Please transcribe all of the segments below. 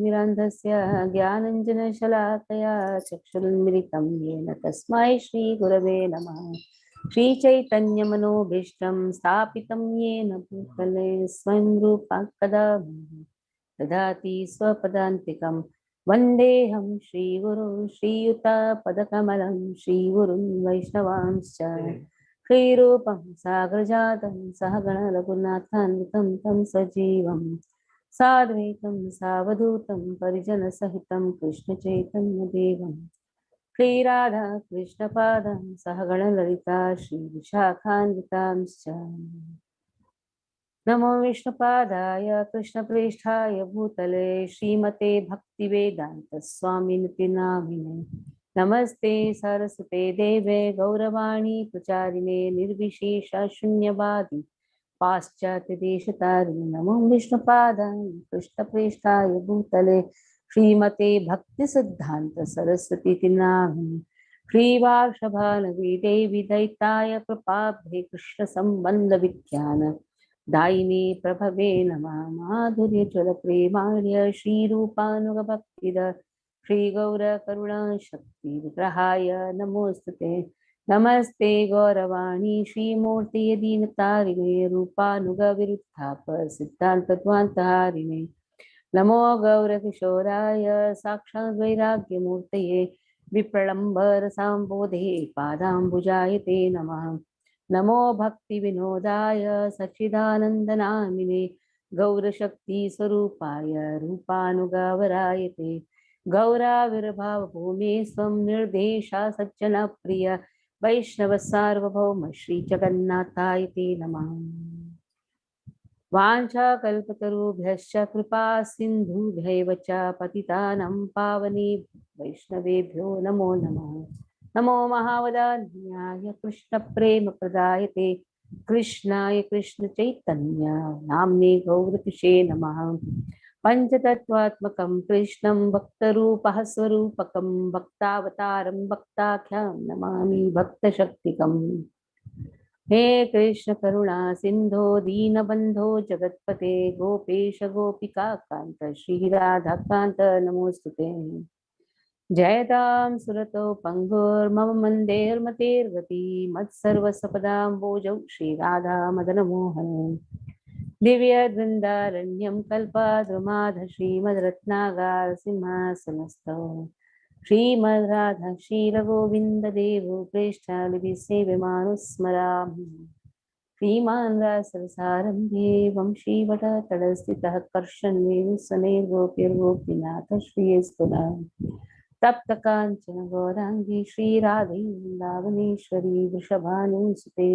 विरान्धस्य ज्ञानञ्जनशलाकया चक्षुरुन्मिलितं येन तस्मै श्रीगुरवे नमः। श्रीचैतन्यमनोभीष्टं स्थापितं येन भूतले स्वयं रूपा कदा ददाति स्वपदान्तिकं वन्देऽहं श्रीगुरुं श्रीयुतापदकमलं श्रीगुरुं वैष्णवांश्च श्रीरूपं सागरजातं सहगणरघुनाथान्वितं तं सजीवम् साद्वैतं सावधूतं परिजनसहितं कृष्णचैतन्यदेवं श्रीराधा कृष्णपादं सहगणललिता श्रीविशाखान्वितांश्च नमो विष्णुपादाय कृष्णप्रेष्ठाय भूतले श्रीमते भक्तिवेदान्तस्वामिनिति नामिने नमस्ते सरस्वते देवे गौरवाणी प्रचारिणे निर्विशेष शून्यवादी पाश्चात्यदेशतारिणे नमो विष्णुपादाय कृष्णप्रेष्ठाय भूतले श्रीमते भक्तिसिद्धान्त सरस्वती नामिने श्रीवार्षभानवी देवी दैताय कृपाब्धे कृष्ण संबंध विज्ञान दायिनी प्रभवे नमः। माधुर्य चल प्रेमाण्य श्रीरूपानुगभक्तिद श्रीगौर करुणा शक्ति विग्रहाय नमोस्तुते नमस्ते गौरवाणी श्रीमूर्ति दीनतारिणे रूपानुग विरुद्धाप सिद्धान्तद्वान्तहारिणे नमो गौरकिशोराय साक्षात् वैराग्यमूर्तये विप्रलम्बर सांबोधे पादाम्बुजाय ते नमः। नमो भक्ति विनोदाय सच्चिदानन्दनामिने गौरशक्तिस्वरूपाय रूपानुगावराय ते गौराविर्भावभूमे स्वं निर्देशा सज्जनप्रिय वैष्णवसार्वभौम श्रीजगन्नाथाय ते नमः। वाञ्छाकल्पतरुभ्यश्च कृपा सिन्धुभ्यैव च पतितानां पावनेभ्यो वैष्णवेभ्यो नमो नमः। नमो महावदान्याय कृष्णप्रेमप्रदायते कृष्णाय कृष्णचैतन्य नाम्ने गौरतिषे नमः। पञ्चतत्त्वात्मकं कृष्णं भक्तरूपः स्वरूपकं भक्तावतारं भक्ताख्यं नमामि भक्तशक्तिकम्। हे कृष्ण करुणा सिंधो दीनबंधो जगत्पते गोपेश गोपिका कांत श्रीराधाकांत नमोस्तुते। जयतां सुरतो पंगुर्मम मंदेर्मतेर्गति मत्सर्वसपदाम्बोजौ श्रीराधा मदनमोहन दिव्यवृन्दारण्यं कल्पद्रुमाध श्रीमद्रत्नागार सिंहासनस्थौ श्रीमद् राधा श्रीरघोविन्ददेवो प्रेष्ठालिभिसेव्यमानुस्मरामि। श्रीमान् रासरसारम्भे वंशीवटतटस्थितः कर्षन्वेणुसनैर्गोपीर्गोपीनाथ श्रीयस्तुनः तप्तकाञ्चन गौराङ्गी श्रीराधे वृन्दावनेश्वरी वृषभानुसुते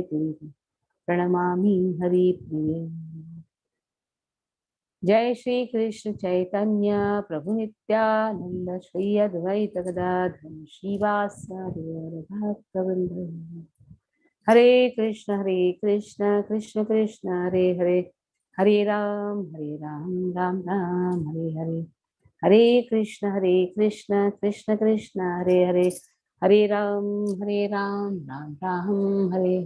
प्रणमामि हरिप्रिये। जय श्री कृष्ण चैतन्य प्रभु नित्यानंद श्री अद्वैत गदाधर श्रीवासादि भक्तवृंद। हरे कृष्ण कृष्ण कृष्ण हरे हरे हरे राम राम राम हरे हरे हरे कृष्ण कृष्ण कृष्ण हरे हरे हरे राम राम राम हरे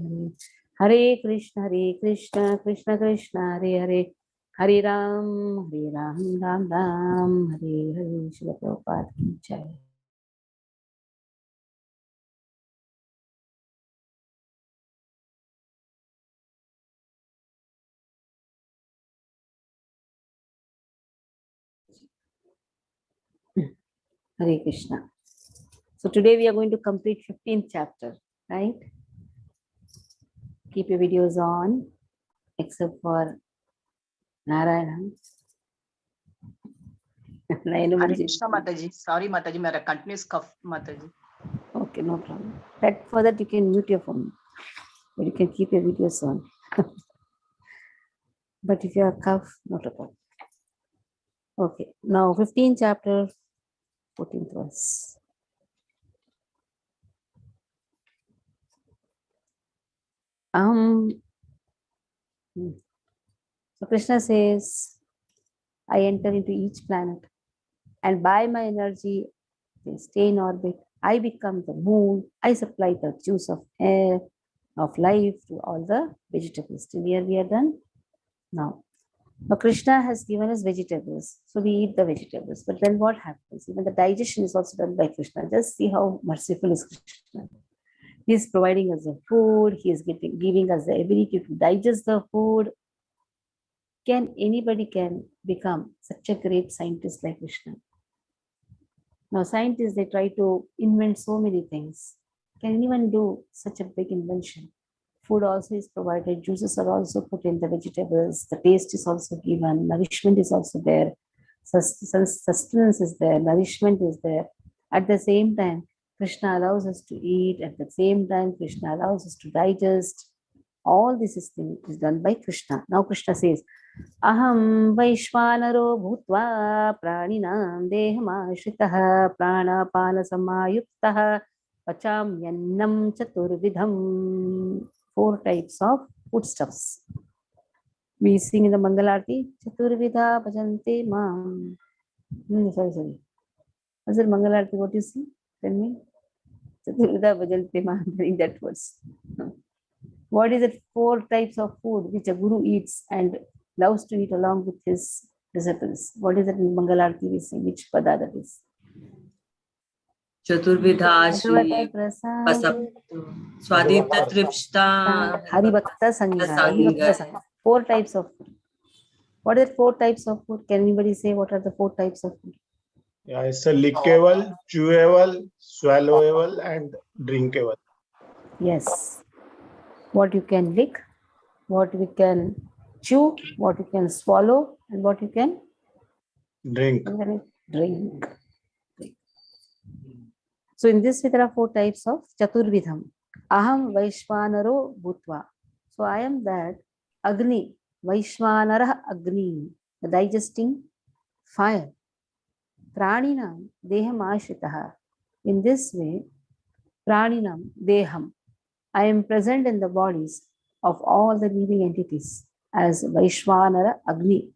हरे हरे कृष्ण कृष्ण कृष्ण हरे हरे हरे राम राम राम हरे हरे। श्रील प्रभुपाद की जय। Hare Krishna. So today we are going to complete 15th chapter, right? Keep your videos on, except for Narayana. Hare Krishna Mataji. Sorry Mataji, मेरा continuous cough Mataji. Okay, no problem. That for that you can mute your phone, but you can keep your videos on. But if you are cough, not a problem. Okay, now 15th chapter, 14th verse. So Krishna says, I enter into each planet, and by my energy, they stay in orbit. I become the moon. I supply the juice of air, of life to all the vegetables. Till here we are done. Now, Now, Krishna has given us vegetables, so we eat the vegetables. But then what happens? Even the digestion is also done by Krishna. Just see how merciful is Krishna. He is providing us the food. He is giving us the ability to digest the food. Anybody can become such a great scientist like Krishna? Now, scientists, they try to invent so many things. Can anyone do such a big invention? Food also is provided, juices are also put in the vegetables, the taste is also given, nourishment is also there, sustenance is there, nourishment is there. At the same time, Krishna allows us to eat. At the same time, Krishna allows us to digest. All this is done by Krishna. Now Krishna says, Aham Vaishvanaro Bhutva Praninam Dehamashritah Pranapana Samayuktah Pachamyannam Chaturvidham. 4 types of foodstuffs. We sing in the Mangalarti, Chaturvidha Bhajante Mam. Sorry. Was it Mangalarti? What you sing? Tell me. Chaturvidha Bhajante Mam, in that verse. What is it? 4 types of food which a guru eats and loves to eat along with his disciples. What is it in Mangalarti we sing? Which pada that is? Chaturvidha Shri Pasapto Swadipta Tripshta Haribhakta Sangha. 4 types of food. What are the 4 types of food? Can anybody say what are the 4 types of food? Yeah, it's a lickable, chewable, swallowable, and drinkable. Yes. What you can lick, what we can chew, what you can swallow, and what you can Drink. drink. So in this way, there are 4 types of Chaturvidham. Aham Vaishvanaro Bhutva. So I am that Agni, Vaishvanara Agni, the digesting fire. Praninam Deham Ashritaha. In this way, Praninam Deham. I am present in the bodies of all the living entities as Vaishvanara Agni.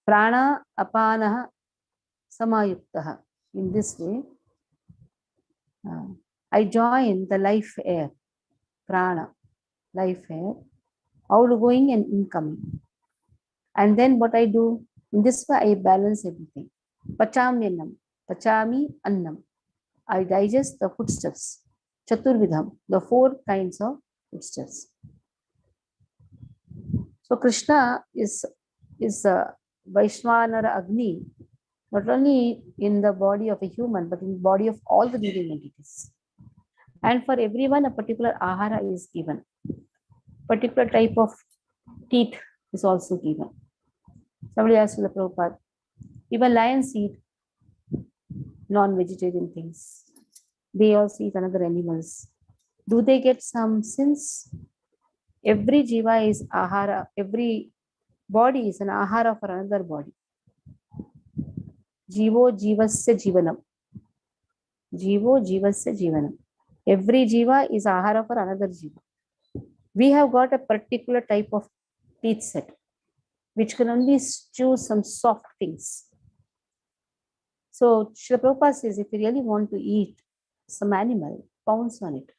Prana Apanaha Samayuktaha. In this way, I join the life air, prana, life air, outgoing and incoming. And then what I do, in this way I balance everything. Pachamyanam, pachami annam. I digest the foodstuffs. Chaturvidham, the 4 kinds of foodstuffs. So Krishna is Vaishvanara Agni, not only in the body of a human, but in the body of all the living entities. And for everyone, a particular ahara is given. Particular type of teeth is also given. Somebody asked the Prabhupada, even lions eat non-vegetarian things. They also eat another animals. Do they get some sins? Every jiva is ahara. Every body is an ahara for another body. Jivo jivasya jivanam. Jivo jivasya jivanam. Every jiva is ahara for another jiva. We have got a particular type of teeth set, which can only chew some soft things. So Srila Prabhupada says, if you really want to eat some animal, pounce on it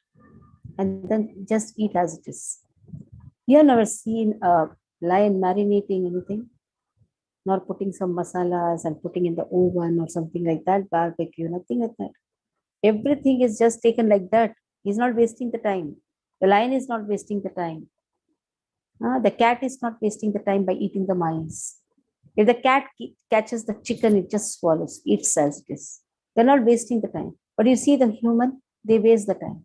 and then just eat as it is. You have never seen a lion marinating anything, nor putting some masalas and putting in the oven or something like that, barbecue, nothing like that. Everything is just taken like that. He's not wasting the time. The lion is not wasting the time. The cat is not wasting the time by eating the mice. If the cat catches the chicken, it just swallows, eats as it is. They're not wasting the time. But you see the human, they waste the time.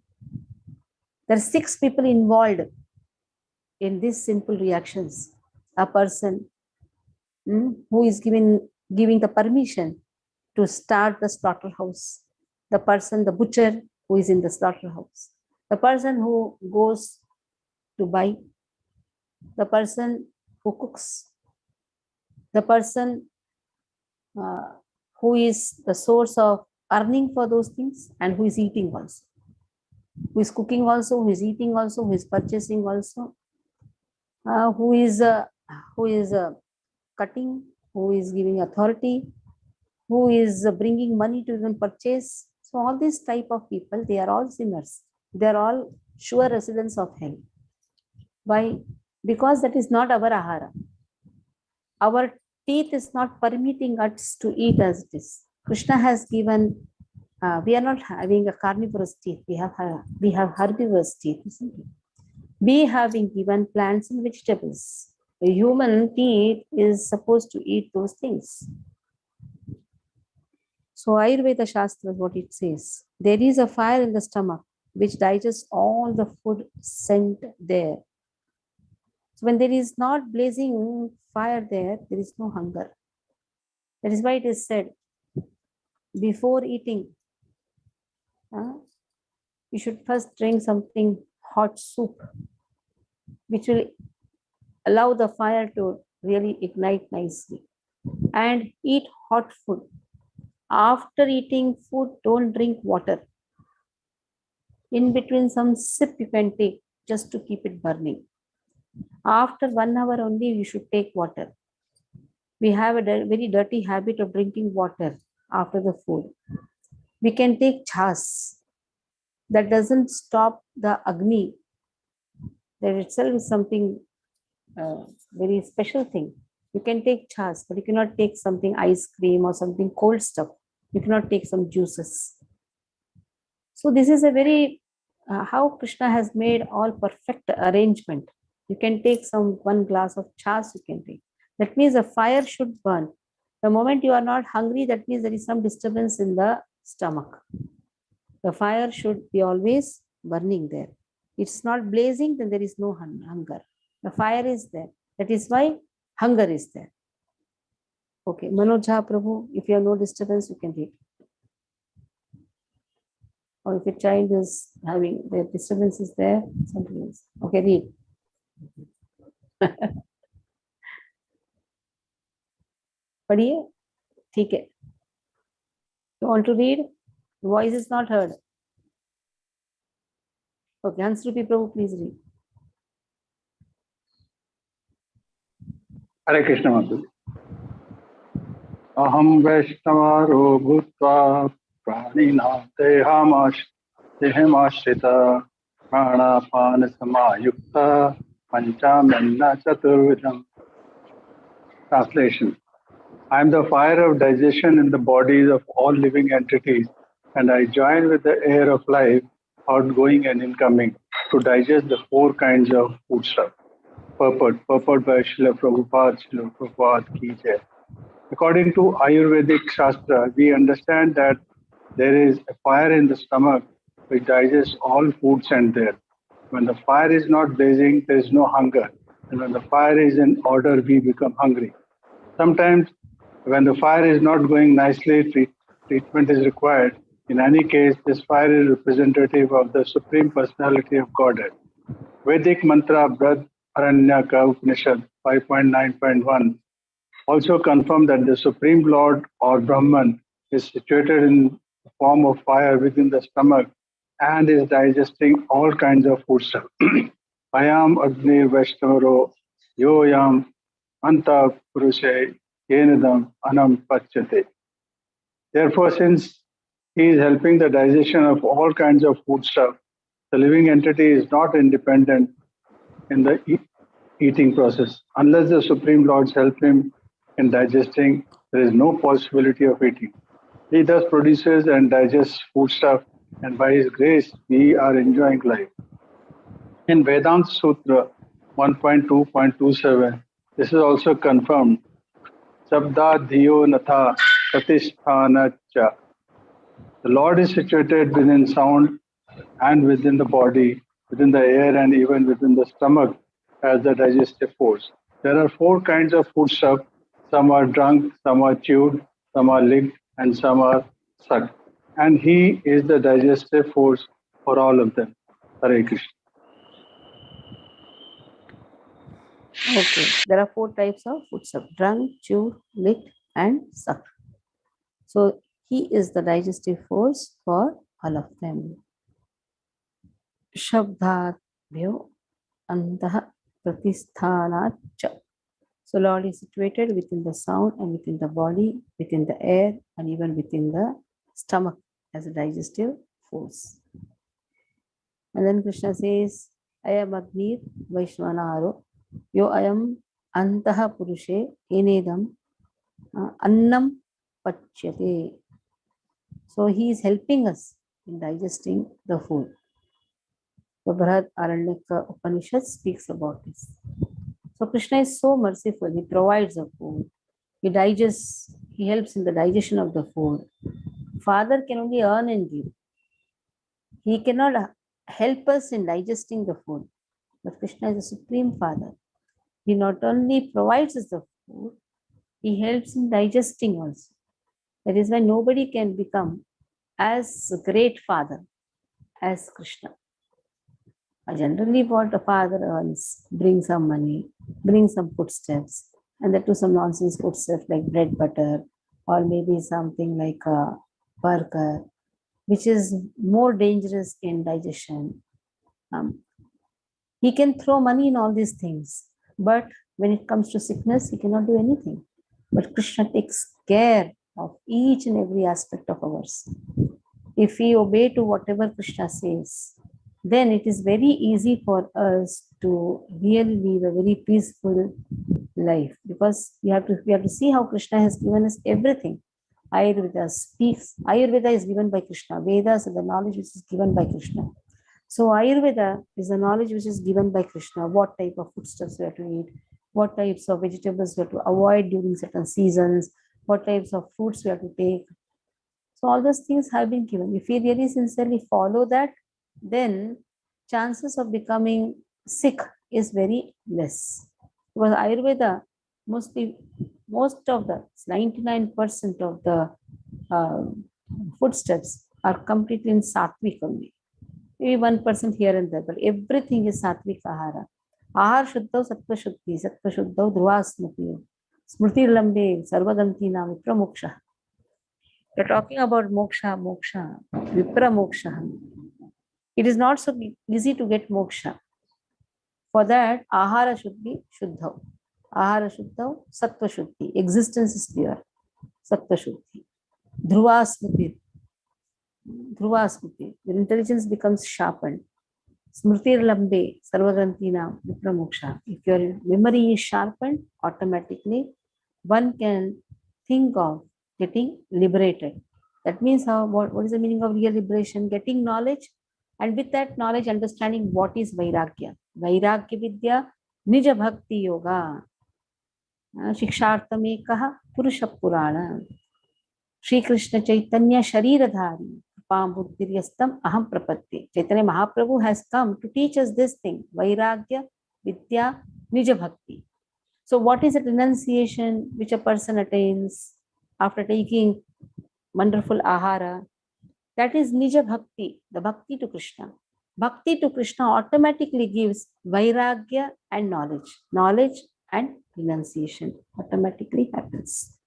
There are 6 people involved in these simple reactions. A person who is giving the permission to start the slaughterhouse. The person, the butcher who is in the slaughterhouse. The person who goes to buy. The person who cooks. The person who is the source of earning for those things and who is eating also. Who is cooking also, who is eating also, who is purchasing also. Who is cutting, who is giving authority, who is bringing money to even purchase. So all these type of people, they are all sinners. They are all sure residents of hell. Why? Because that is not our ahara. Our teeth is not permitting us to eat as it is. Krishna has given, we are not having a carnivorous teeth. We have herbivorous teeth, isn't it? We have been given plants and vegetables. A human teeth is supposed to eat those things. So Ayurveda Shastra, what it says, there is a fire in the stomach which digests all the food sent there. So when there is not blazing fire there is no hunger. That is why it is said, before eating, you should first drink something hot soup, which will allow the fire to really ignite nicely. And eat hot food. After eating food, don't drink water. In between, some sip you can take just to keep it burning. After 1 hour only, you should take water. We have a very dirty habit of drinking water after the food. We can take chas. That doesn't stop the agni. That itself is something very special thing. You can take chas, but you cannot take something ice cream or something cold stuff. You cannot take some juices. So this is a very, how Krishna has made all perfect arrangement. You can take 1 glass of chas, you can take. That means the fire should burn. The moment you are not hungry, that means there is some disturbance in the stomach. The fire should be always burning there. It's not blazing, then there is no hunger. The fire is there. That is why hunger is there. Okay, Manojha Prabhu, if you have no disturbance, you can read. Or if a child is having the disturbance is there, something else. Okay, read. पढ़िए, ठीक है. You want to read? The voice is not heard. Okay, Hansrupi Prabhu, please read. Hare Krishna Madhu. Aham Vaishnavaro Bhutva Pranina Dehamashrita Pranapana Samayukta Panchamanna Chaturvidam. Translation. I am the fire of digestion in the bodies of all living entities, and I join with the air of life, outgoing and incoming, to digest the 4 kinds of foodstuff. Purport by Srila Prabhupada Ki Jai. According to Ayurvedic Shastra, we understand that there is a fire in the stomach which digests all food sent there. When the fire is not blazing, there is no hunger. And when the fire is in order, we become hungry. Sometimes, when the fire is not going nicely, treatment is required. In any case, this fire is representative of the Supreme Personality of Godhead. Vedic mantra Brad Aranyaka Upanishad 5.9.1 also confirm that the Supreme Lord or Brahman is situated in the form of fire within the stomach and is digesting all kinds of foodstuff. Ayam Agni Vaishnavaro Yoyam Anta Purushe Yenadam Anam Pachyate. Therefore, since he is helping the digestion of all kinds of foodstuff, the living entity is not independent in the eating process. Unless the Supreme Lords help him in digesting, there is no possibility of eating. He thus produces and digests foodstuff, and by his grace, we are enjoying life. In Vedanta Sutra 1.2.27, this is also confirmed. Sabda Dhiyo Natha Pratisthanacha. The Lord is situated within sound and within the body, within the air, and even within the stomach as the digestive force. There are 4 kinds of foodstuff. Some are drunk, some are chewed, some are licked, and some are sucked. And he is the digestive force for all of them. Hare Krishna. Okay, there are 4 types of foodstuff: drunk, chewed, licked, and sucked. So he is the digestive force for all of them. Shabdhabhyo Antah Pratisthanach. So Lord is situated within the sound and within the body, within the air, and even within the stomach as a digestive force. And then Krishna says, I am Agnir Vaishwanaro. Yo I am Antaha Purushe Enedam Annam Pachyate. So he is helping us in digesting the food. The Brihad Aranyaka Upanishad speaks about this. So Krishna is so merciful. He provides the food. He digests, he helps in the digestion of the food. Father can only earn and give. He cannot help us in digesting the food. But Krishna is the Supreme Father. He not only provides us the food, he helps in digesting also. That is why nobody can become as great Father as Krishna. Generally, what a father earns, brings some money, brings some foodstuffs, and that too some nonsense foodstuff like bread, butter, or maybe something like a burger, which is more dangerous in digestion. He can throw money in all these things, but when it comes to sickness, he cannot do anything. But Krishna takes care of each and every aspect of ours. If we obey to whatever Krishna says, then it is very easy for us to really live a very peaceful life, because we have to see how Krishna has given us everything. Ayurveda speaks. Ayurveda is given by Krishna. Vedas are the knowledge which is given by Krishna. So Ayurveda is the knowledge which is given by Krishna. What type of foodstuffs we have to eat, what types of vegetables we have to avoid during certain seasons, what types of fruits we have to take. So all those things have been given. If we really sincerely follow that, then chances of becoming sick is very less. Because Ayurveda, most of the 99% of the foodstuffs are completely in sattvic only. Maybe 1% here and there, but everything is sattvic ahara. Ahar shuddhav sattva shuddhi, sattva shuddhav dhruva smriti, smriti lambe, sarvaganti na vipra moksha. We're talking about moksha, vipra moksha. It is not so easy to get moksha. For that, ahara should be shuddhav. Ahara shuddhav, sattva shuddhi. Existence is pure. Sattva shuddhi. Dhruva smriti. Dhruva smriti. Your intelligence becomes sharpened. Smritir lambe, sarvagrantina, vipra moksha. If your memory is sharpened, automatically one can think of getting liberated. That means what is the meaning of real liberation? Getting knowledge, and with that knowledge, understanding what is Vairagya. Vairagya Vidya, Nija Bhakti Yoga. Shikshartam Ekaha Purusha Purana. Shri Krishna Chaitanya Shariradhari. Pam Buddhiryastam Aham Prapatti. Chaitanya Mahaprabhu has come to teach us this thing. Vairagya Vidya Nija Bhakti. So what is the renunciation which a person attains after taking wonderful ahara? That is Nija Bhakti, the Bhakti to Krishna. Bhakti to Krishna automatically gives Vairagya and knowledge. Knowledge and renunciation automatically happens.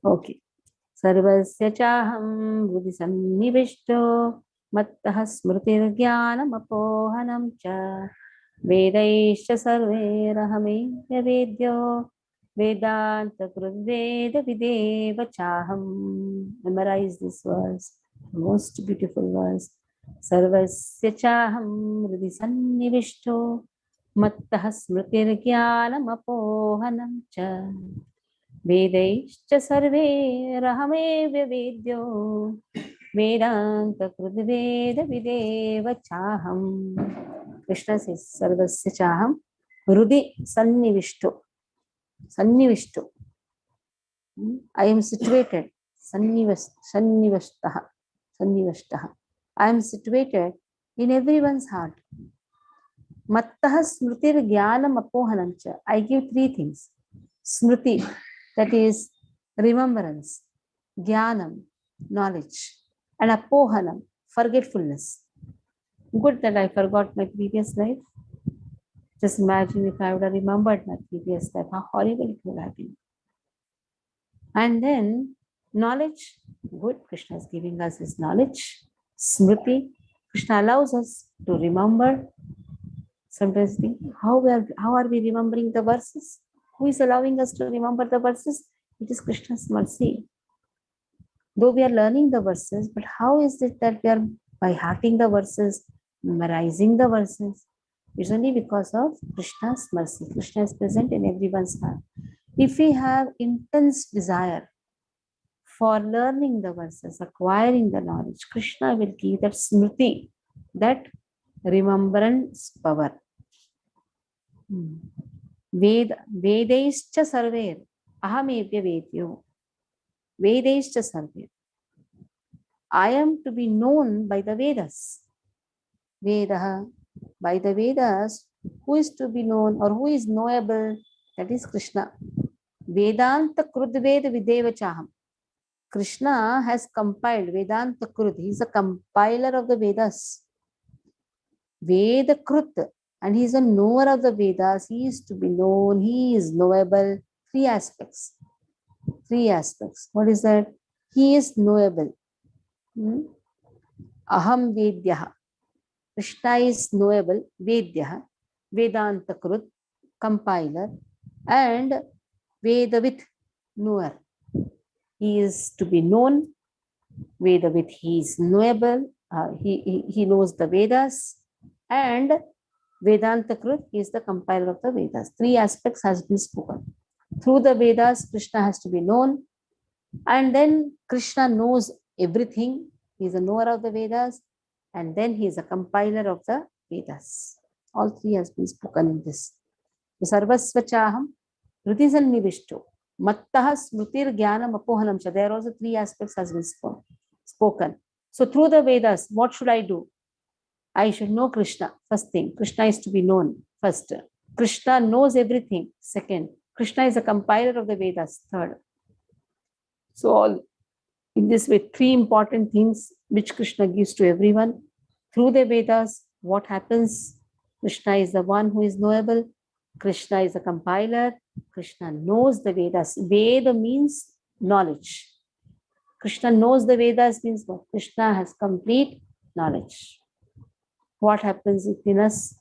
Okay. Sarvasya chaham buddhi sannivishto mattah smritir jnanam apohanam cha vedaischa sarverahamenya vedyo Vedanta Krudveda Videva Chaham. Memorize this verse, most beautiful verse. Sarvasya Chaham Hridi Sannivishto Mattah Smritir Jnanam Apohanam Cha Vedaischa Sarve Rahame Vedyo Vedanta Krudveda Videva Chaham. Krishna says Sarvasya Chaham Hridi Sannivishto. Sannivishto. I am situated. Sannivashtaha. I am situated in everyone's heart. Mattaha smritir jnanam apohanamcha. I give three things. Smriti, that is remembrance. Jnanam, knowledge. And apohanam, forgetfulness. Good that I forgot my previous life. Just imagine if I would have remembered my previous life, how horrible it would have been. And then knowledge, good, Krishna is giving us his knowledge. Smriti, Krishna allows us to remember. Sometimes think, how are we remembering the verses? Who is allowing us to remember the verses? It is Krishna's mercy. Though we are learning the verses, but how is it that we are by hearting the verses, memorizing the verses? It's only because of Krishna's mercy. Krishna is present in everyone's heart. If we have intense desire for learning the verses, acquiring the knowledge, Krishna will give that smriti, that remembrance power. Vedaischa sarver ahamevya vedyo. Vedaischa sarver. I am to be known by the Vedas. Vedaha. By the Vedas, who is to be known or who is knowable? That is Krishna. Vedanta krudved videva chaham. Krishna has compiled Vedanta krud. He is a compiler of the Vedas. Veda krut. And he is a knower of the Vedas. He is to be known. He is knowable. Three aspects. Three aspects. What is that? He is knowable. Aham Vedyaha. Krishna is knowable, Vedyaha, Vedanta Krut, compiler, and Vedavit, knower. He is to be known, Vedavit, he is knowable, he knows the Vedas, and Vedanta Krut is the compiler of the Vedas. Three aspects has been spoken. Through the Vedas, Krishna has to be known, and then Krishna knows everything. He is a knower of the Vedas, and then he is a compiler of the Vedas. All three has been spoken in this. Sarvasvachaham, Rutisanivishto, Mattaha Smritir Jnanam Apohanam. There are also three aspects has been spoken. So through the Vedas, what should I do? I should know Krishna. First thing, Krishna is to be known. First, Krishna knows everything. Second, Krishna is a compiler of the Vedas. Third. So all in this way, three important things which Krishna gives to everyone. Through the Vedas, what happens? Krishna is the one who is knowable. Krishna is a compiler. Krishna knows the Vedas. Veda means knowledge. Krishna knows the Vedas means what? Krishna has complete knowledge. What happens within us?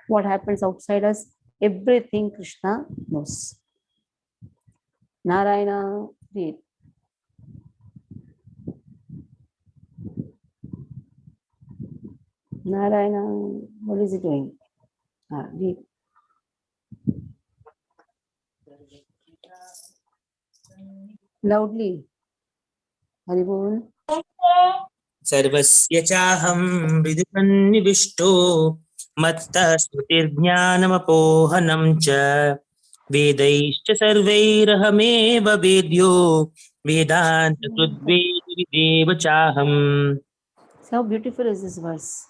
What happens outside us? Everything Krishna knows. Narayana, read. Narayana, what is he doing? Read. Loudly. Haribol. सर्वस्य चाहं हृदिसन्निविष्टो मत्तः स्मृतिर्ज्ञानमपोहनं च वेदैश्च सर्वैरहमेव वेद्यो वेदान्तकृद्वेदविदेव चाहम्. So how beautiful is this verse,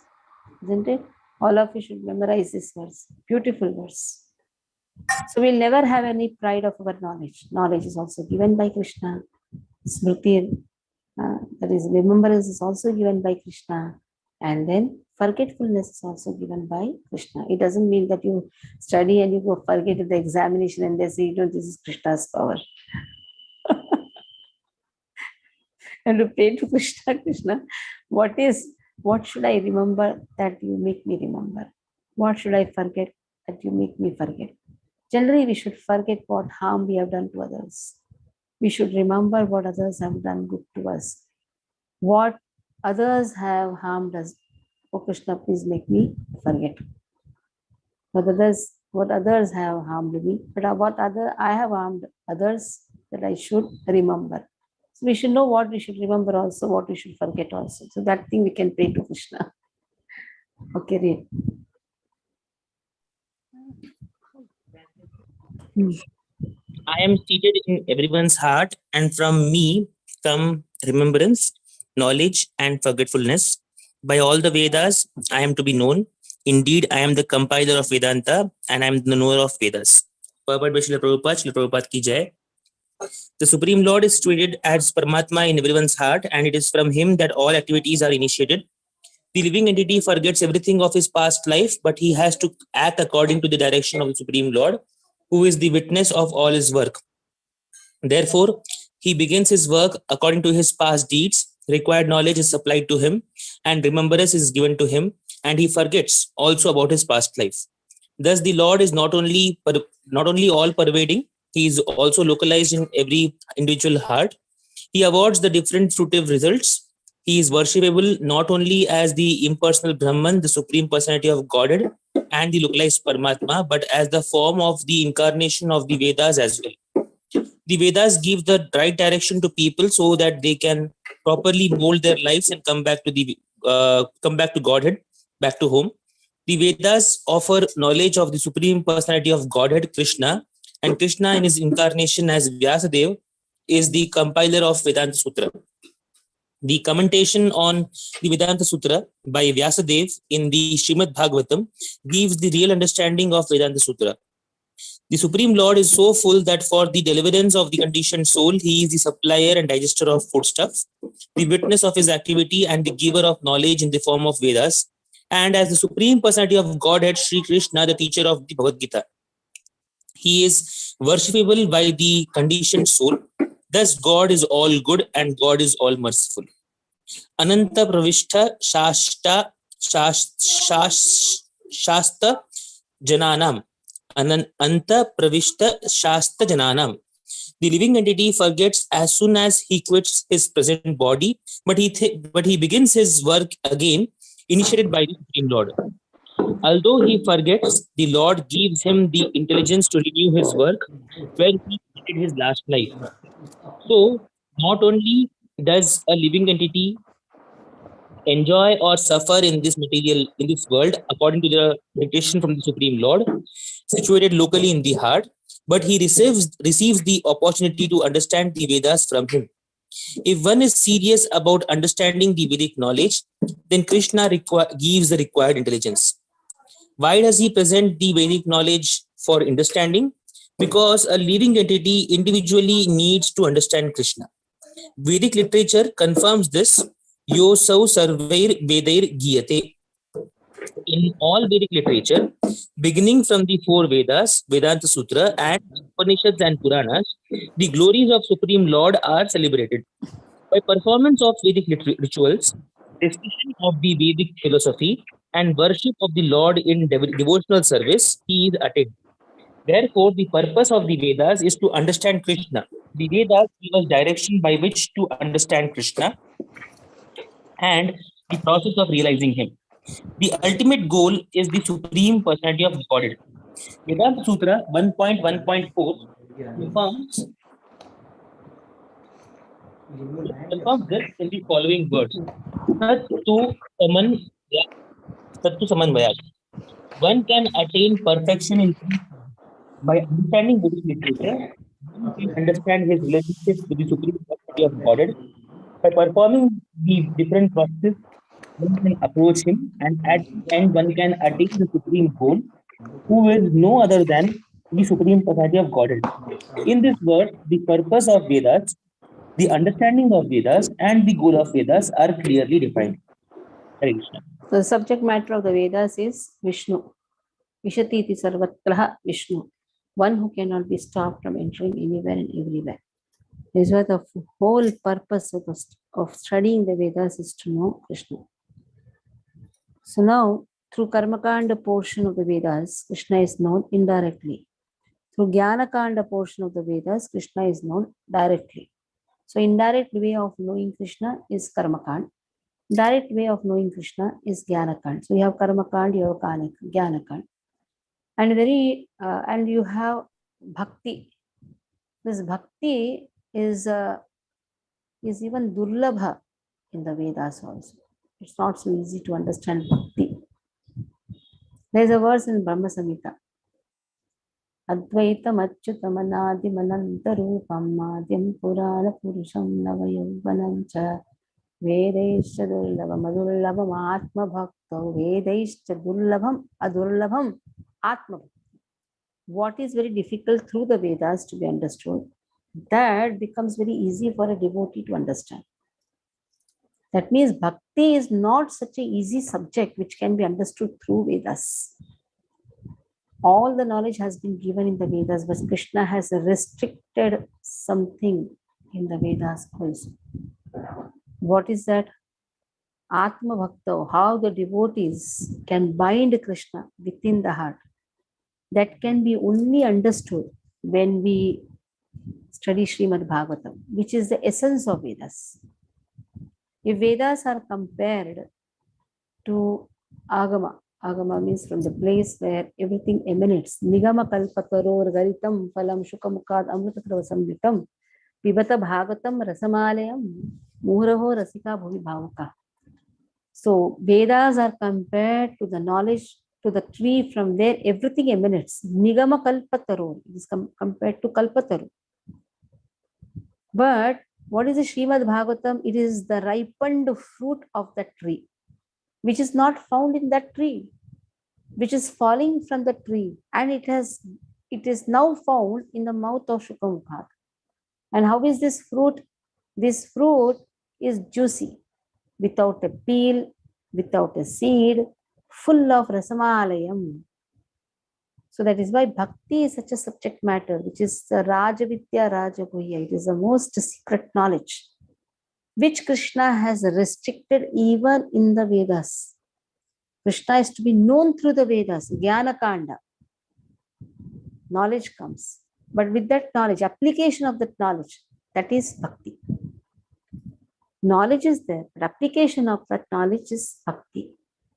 isn't it? All of you should memorize this verse. Beautiful verse. So we'll never have any pride of our knowledge. Knowledge is also given by Krishna. Smriti, that is, remembrance is also given by Krishna. And then forgetfulness is also given by Krishna. It doesn't mean that you study and you go forget in the examination and they say, you know, this is Krishna's power. And to pray to Krishna, Krishna, what should I remember that you make me remember? What should I forget that you make me forget? Generally, we should forget what harm we have done to others. We should remember what others have done good to us. What others have harmed us. Oh Krishna, please make me forget. What others have harmed me, but I have harmed others that I should remember. So we should know what we should remember also, what we should forget also. So that thing we can pray to Krishna. Okay, read. I am seated in everyone's heart, and from me come remembrance, knowledge, and forgetfulness. By all the Vedas, I am to be known. Indeed, I am the compiler of Vedanta, and I am the knower of Vedas. Purport by Srila Prabhupada ki jai. The Supreme Lord is situated as Paramatma in everyone's heart, and it is from him that all activities are initiated. The living entity forgets everything of his past life, but he has to act according to the direction of the Supreme Lord, who is the witness of all his work. Therefore, he begins his work according to his past deeds. Required knowledge is supplied to him, and remembrance is given to him, and he forgets also about his past life. Thus, the Lord is not only all-pervading, he is also localized in every individual heart. He awards the different fruitive results He is worshipable not only as the impersonal Brahman, the supreme personality of Godhead, and the localized Paramatma, but as the form of the incarnation of the Vedas as well. The Vedas give the right direction to people so that they can properly mold their lives and come back to Godhead, back to home. The Vedas offer knowledge of the supreme personality of Godhead, Krishna, and Krishna in his incarnation as Vyasadeva is the compiler of Vedanta Sutra. The commentation on the Vedanta Sutra by Vyasadeva in the Srimad Bhagavatam gives the real understanding of Vedanta Sutra. The Supreme Lord is so full that for the deliverance of the conditioned soul, he is the supplier and digester of foodstuffs, the witness of his activity, and the giver of knowledge in the form of Vedas. And as the Supreme Personality of Godhead, Sri Krishna, the teacher of the Bhagavad Gita, he is worshipable by the conditioned soul. Thus, God is all good and God is all merciful. Ananta Pravishta Shasta Jananam. Anta Pravishta Shasta Jananam. The living entity forgets as soon as he quits his present body, but he begins his work again, initiated by the Supreme Lord. Although he forgets, the Lord gives him the intelligence to renew his work where he ended his last life. So, not only does a living entity enjoy or suffer in this world, according to the dictation from the Supreme Lord, situated locally in the heart, but he receives the opportunity to understand the Vedas from him. If one is serious about understanding the Vedic knowledge, then Krishna gives the required intelligence. Why does he present the Vedic knowledge for understanding? Because a living entity individually needs to understand Krishna. Vedic literature confirms this. Yosau sarvair vedair giyate. In all Vedic literature, beginning from the four Vedas, Vedanta Sutra, and Upanishads and Puranas, the glories of Supreme Lord are celebrated. By performance of Vedic rituals, discussion of the Vedic philosophy, and worship of the Lord in devotional service, he is attained. Therefore, the purpose of the Vedas is to understand Krishna. The Vedas give us direction by which to understand Krishna and the process of realizing him. The ultimate goal is the supreme personality of Godhead. Vedanta Sutra 1.1.4 confirms this in the following words. Sattu Samanvayat. One can attain perfection in by understanding Buddhist literature. One can understand his relationship with the supreme personality of Godhead. By performing the different processes, one can approach him, and at the end, one can attain the supreme goal, who is no other than the supreme personality of Godhead. In this verse, the purpose of Vedas, the understanding of Vedas, and the goal of Vedas are clearly defined. Hare Krishna. So the subject matter of the Vedas is Vishnu. Vishati iti sarvatraha Vishnu. One who cannot be stopped from entering anywhere and everywhere. This is what the whole purpose of studying the Vedas is to know Krishna. So now, through Karmakanda portion of the Vedas, Krishna is known indirectly. Through Jnanakanda portion of the Vedas, Krishna is known directly. So indirect way of knowing Krishna is Karmakand. Direct way of knowing Krishna is Jnanakand. So you have Karmakand, you have Jnanakand. And you have Bhakti. This Bhakti is even Durlabha in the Vedas also. It's not so easy to understand Bhakti. There's a verse in Brahma Samhita. Advaitam achyutam anadim anantarupam madhyam purana purusham navayauvanam cha vedaischa durlabam adurlabam atma bhakto vedaischa durlabam adurlabam atma bhakto. What is very difficult through the Vedas to be understood, that becomes very easy for a devotee to understand. That means Bhakti is not such an easy subject which can be understood through Vedas. All the knowledge has been given in the Vedas, but Krishna has restricted something in the Vedas also. What is that? Atma Bhakta, how the devotees can bind Krishna within the heart. That can be only understood when we study Srimad Bhagavatam, which is the essence of Vedas. If Vedas are compared to Agama, Agama means from the place where everything emanates. Nigama kalpataror garitam phalam shukamukad amritatrava samvitam pibata bhagatam rasamalayam muhuraho rasika bhuvi bhavaka. So Vedas are compared to the knowledge, to the tree from where everything emanates. Nigama kalpataror is compared to kalpataru. But what is the Srimad Bhagavatam? It is the ripened fruit of that tree, which is not found in that tree, which is falling from the tree, and it is now found in the mouth of Shukamukha. And how is this fruit? This fruit is juicy, without a peel, without a seed, full of rasamalayam. So that is why bhakti is such a subject matter, which is the Rajavidya Rajaguhya. It is the most secret knowledge, which Krishna has restricted even in the Vedas. Krishna is to be known through the Vedas, Jnana Kanda. Knowledge comes. But with that knowledge, application of that knowledge, that is bhakti. Knowledge is there, but application of that knowledge is bhakti.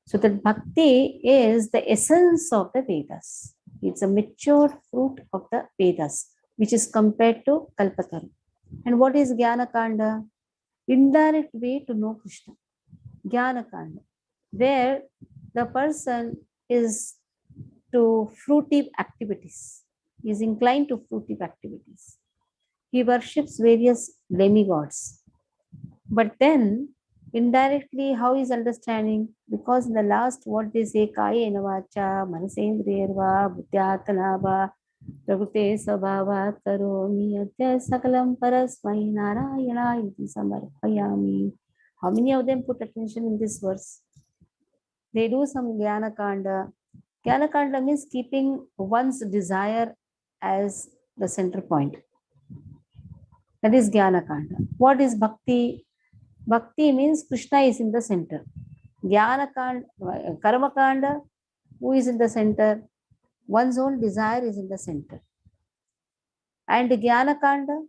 So that bhakti is the essence of the Vedas. It's a matured fruit of the Vedas, which is compared to Kalpataru. And what is Jnana Kanda? Indirect way to know Krishna. Jnana Kanda, where the person is to fruitive activities, is inclined to fruitive activities. He worships various demigods. But then, indirectly, how is understanding? Because in the last, what they say, Kaya Navacha, Manasendriyarva, Buddhyatanava, Prabhute Sabhava, Karomi, Adya Sakalam Parasmai Narayana, Iti Samarpayami. How many of them put attention in this verse? They do some Jnana Kanda. Jnana Kanda means keeping one's desire as the center point. That is Jnana Kanda. What is Bhakti? Bhakti means Krishna is in the center. Jnana Kanda, Karma Kanda, who is in the center? One's own desire is in the center. And Jnana Kanda,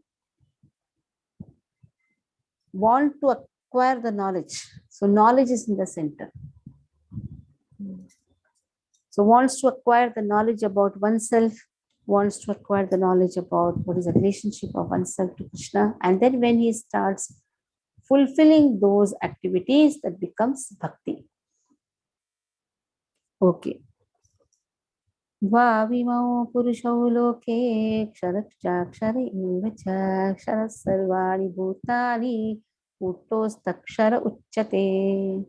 want to acquire the knowledge. So knowledge is in the center. So wants to acquire the knowledge about oneself, wants to acquire the knowledge about what is the relationship of oneself to Krishna. And then when he starts fulfilling those activities, that becomes bhakti. Okay. Vavimau purushau loke ksharakshakshara evacha kshara sarvani bhutani utostakshara uchyate.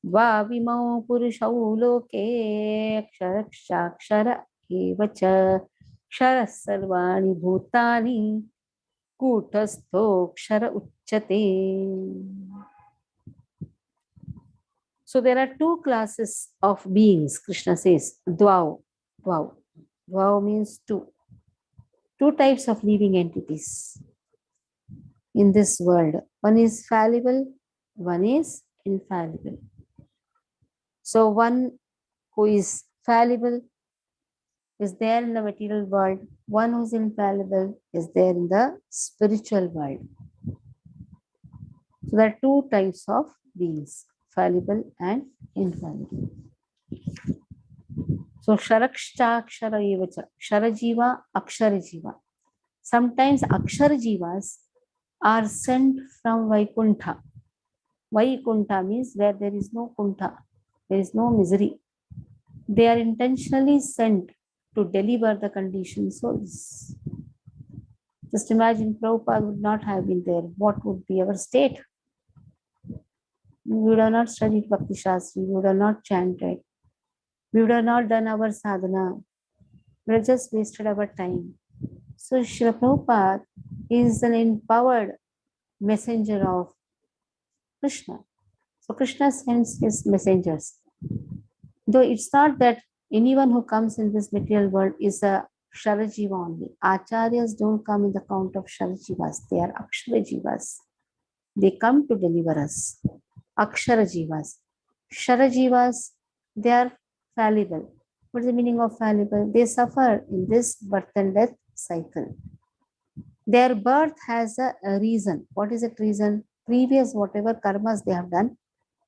Vavimau purushau loke ksharakshakshara evacha kshara sarvani bhutani kutastokshara uchyate. So there are two classes of beings, Krishna says. Dvau. Dvau means two. Two types of living entities in this world. One is fallible, one is infallible. So one who is fallible is there in the material world. One who is infallible is there in the spiritual world. So there are two types of beings, fallible and infallible. So Sharakshakshara evacha, Sharajiva, Aksharajiva. Sometimes Aksharajivas are sent from Vaikuntha. Vaikuntha means where there is no kuntha, there is no misery. They are intentionally sent to deliver the conditioned souls. Just imagine Prabhupada would not have been there. What would be our state? We would have not studied Bhakti Shastri, we would have not chanted, we would have not done our sadhana, we would have just wasted our time. So Srila Prabhupada is an empowered messenger of Krishna. So Krishna sends his messengers. Though it's not that anyone who comes in this material world is a Sharajiva only. Acharyas don't come in the count of Sharajivas, they are Aksharajivas. They come to deliver us. Aksharajivas. Sharajivas, they are fallible. What is the meaning of fallible? They suffer in this birth and death cycle. Their birth has a reason. What is that reason? previous whatever karmas they have done.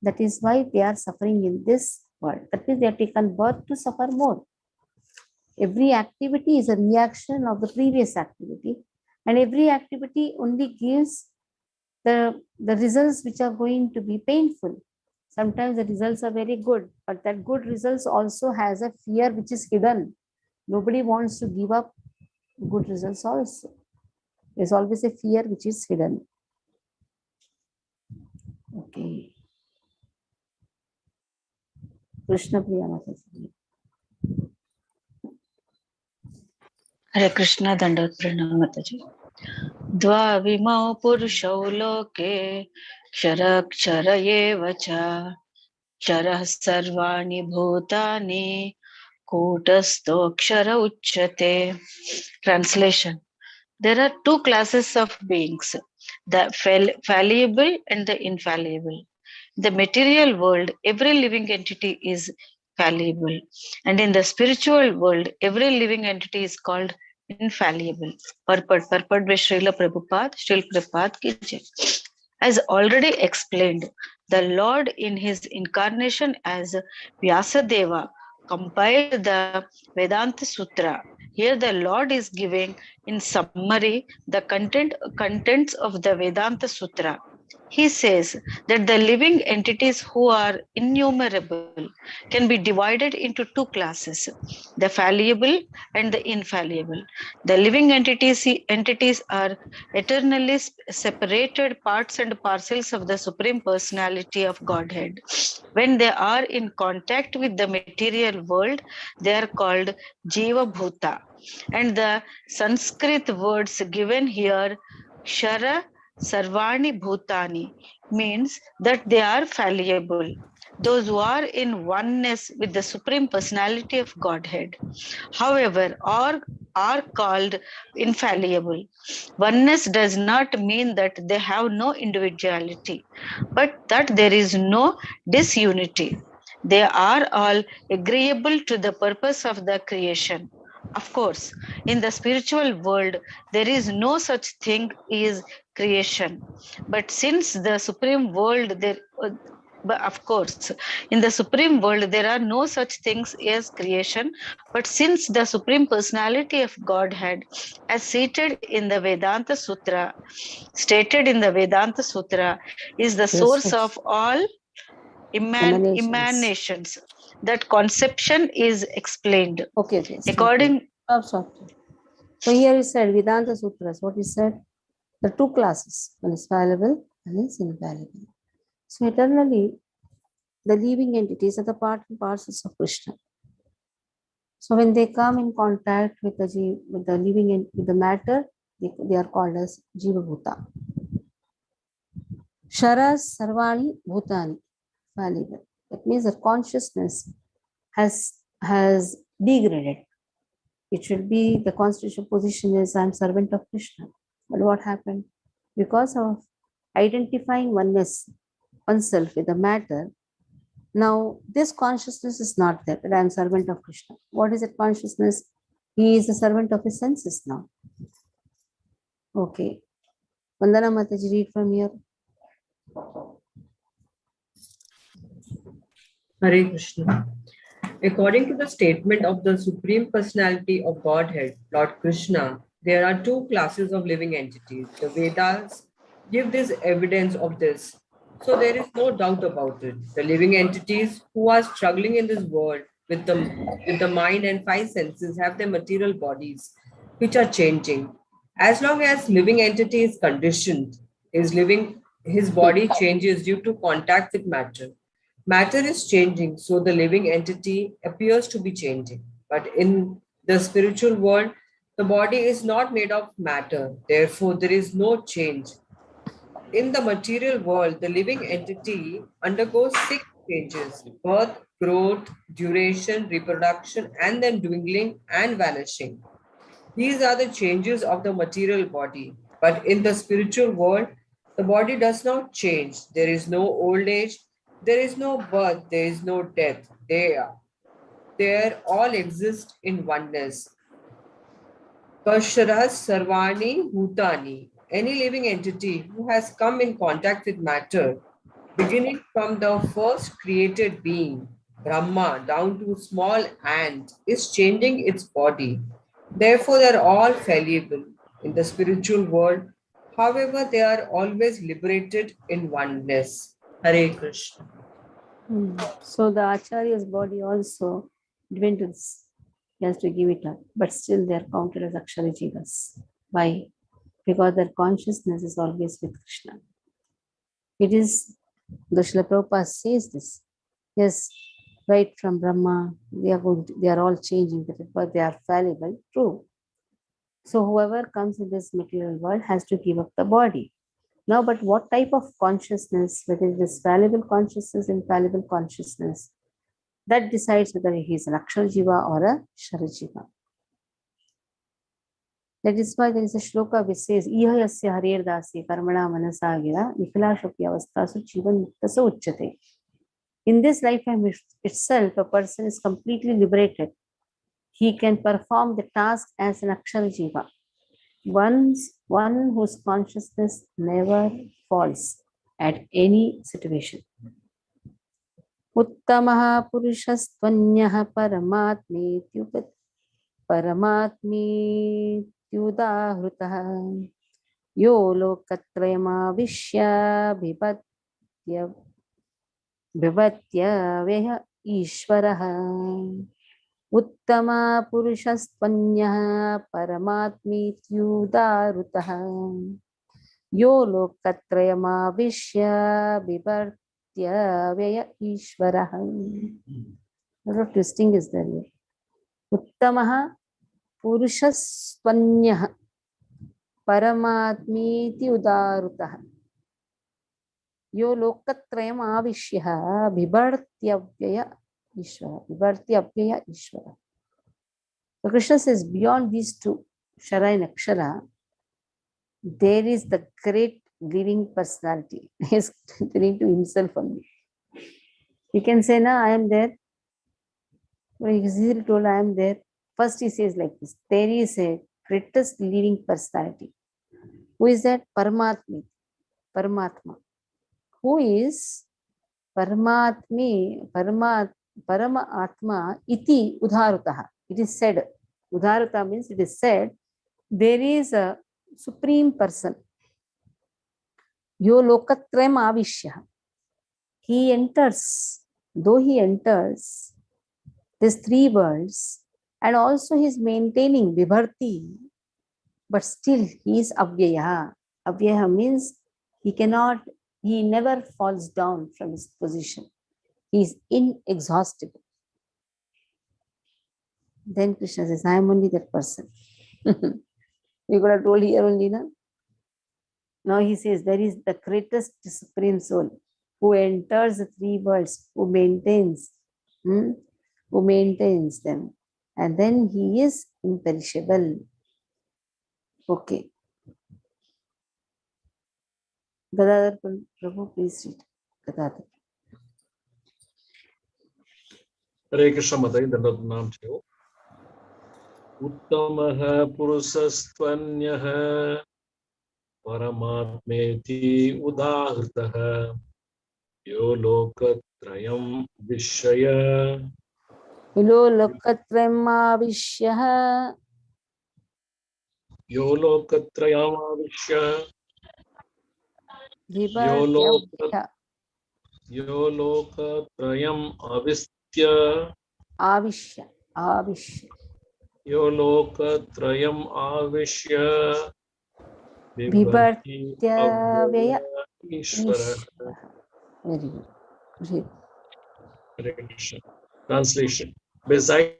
That is why they are suffering in this world. That means they have taken birth to suffer more. Every activity is a reaction of the previous activity, and every activity only gives the results which are going to be painful. Sometimes the results are very good, but that good results also has a fear which is hidden. Nobody wants to give up good results also. There's always a fear which is hidden. Okay. Krishna Priya Mataji. Hare Krishna Dandavat Pranam Mataji. Dva vimau purushau loke ksharakshara eva cha Kshara sarvani bhutani kutastokshara uchyate. Translation. There are two classes of beings, the fallible and the infallible. In the material world, every living entity is fallible. And in the spiritual world, every living entity is called infallible. Purport by Srila Prabhupada, Srila Prabhupada ki jai. As already explained, the Lord in his incarnation as Vyasadeva compiled the Vedanta Sutra. Here the Lord is giving in summary the contents of the Vedanta Sutra. He says that the living entities who are innumerable can be divided into two classes, the fallible and the infallible. The living entities are eternally separated parts and parcels of the Supreme Personality of Godhead. When they are in contact with the material world, they are called Jiva Bhuta. And the Sanskrit words given here, Kshara Sarvani Bhutani, means that they are fallible. Those who are in oneness with the Supreme Personality of Godhead, however, are called infallible. Oneness does not mean that they have no individuality, but that there is no disunity. They are all agreeable to the purpose of the creation. Of course, in the spiritual world, there is no such thing as creation. But since the supreme world, but of course, in the supreme world, there are no such things as creation. But since the supreme personality of Godhead, as stated in the Vedanta Sutra, is the source of all emanations. That conception is explained. Okay. According. Stop. So here you said Vedanta Sutras. What you said? The two classes. One is fallible and is infallible. So eternally, the living entities are the part and parcels of Krishna. So when they come in contact with the matter, they are called as Jiva Bhuta. Sharas Sarvani Bhutani, fallible. That means that consciousness has degraded. It should be the constitutional position is I'm servant of Krishna. But what happened? Because of identifying oneself with the matter, now this consciousness is not there, that I am servant of Krishna. What is that consciousness? He is the servant of his senses now. Okay. Vandana Mataji, read from here. Hare Krishna. According to the statement of the Supreme Personality of Godhead, Lord Krishna, there are two classes of living entities. The Vedas give this evidence of this. So there is no doubt about it. The living entities who are struggling in this world with the mind and five senses have their material bodies, which are changing. As long as living entity is conditioned, his body changes due to contact with matter. Matter is changing, so the living entity appears to be changing. But in the spiritual world, the body is not made of matter. Therefore, there is no change. In the material world, the living entity undergoes 6 changes: birth, growth, duration, reproduction, and then dwindling and vanishing. These are the changes of the material body. But in the spiritual world, the body does not change. There is no old age, there is no birth, there is no death. They all exist in oneness. Kasharas Sarvani Bhutani. any living entity who has come in contact with matter, beginning from the first created being, Brahma, down to small ant, is changing its body. Therefore, they are all fallible in the spiritual world. However, they are always liberated in oneness. Hare Krishna. So the Acharya's body also went to this. He has to give it up, but still they are counted as Akshara Jivas. Why? Because their consciousness is always with Krishna. It is, the Srila Prabhupada says this. Yes, right from Brahma, they are all changing, but they are fallible. True. So whoever comes in this material world has to give up the body. Now, but what type of consciousness, whether it is fallible consciousness, infallible consciousness, that decides whether he is an Akshara Jiva or a Shara Jiva. That is why there is a shloka which says, Iha yasya harer dasi karmana manasa gira nikhila shakya avastasu jivan muktasa uchyate. In this lifetime itself, a person is completely liberated. He can perform the task as an Akshara Jiva. One whose consciousness never falls at any situation. Uttamah purushastvanyah paramatmetyudahritah yo lokatrayamavishya bhivatya veha ishvarah. Uttama purushastvanyah paramatmetyudahritah yo lokatrayamavishya bhivatya veha ishvarah. A lot of twisting is there. Uttamaha purushastvanyah paramatmiti udarutah yo lokatrayam avishya bhivartyavya ishvara. Bhivartyavya ishvara. So Krishna says, beyond these two, Shara and Akshara, there is the great living personality. He is telling to himself only. He can say, "Na, I am there." But he is easily told, "I am there." First, he says like this: there is a greatest living personality. Who is that? Paramatma. Paramatma. Who is Paramatma? Paramatma iti udharutah. It is said. Udharuta means it is said there is a supreme person. Yo lokatrayam avishya. He enters, though he enters these three worlds, and also he is maintaining vibharti, but still he is avyaya. Avyaya means he never falls down from his position. He is inexhaustible. Then Krishna says, I am only that person. We could have told here only, na? Now he says, there is the greatest supreme soul who enters the three worlds, who maintains them. And then he is imperishable. Okay. Gadadhar Prabhu, please read. Gadadhar. Hare Krishna Matai, Dandavat Pranam to you. Uttamah purusastvanyah paramatmeti udahritah yo lokatrayam vishaya Ilo lokatrayamavishya yo lokatrayam vishya vivartyavya yo lokatrayam avistya avishya yo lokatrayam avishya vivartyavya Ishvara. Very good. Great. Hare Krishna. Translation. Besides,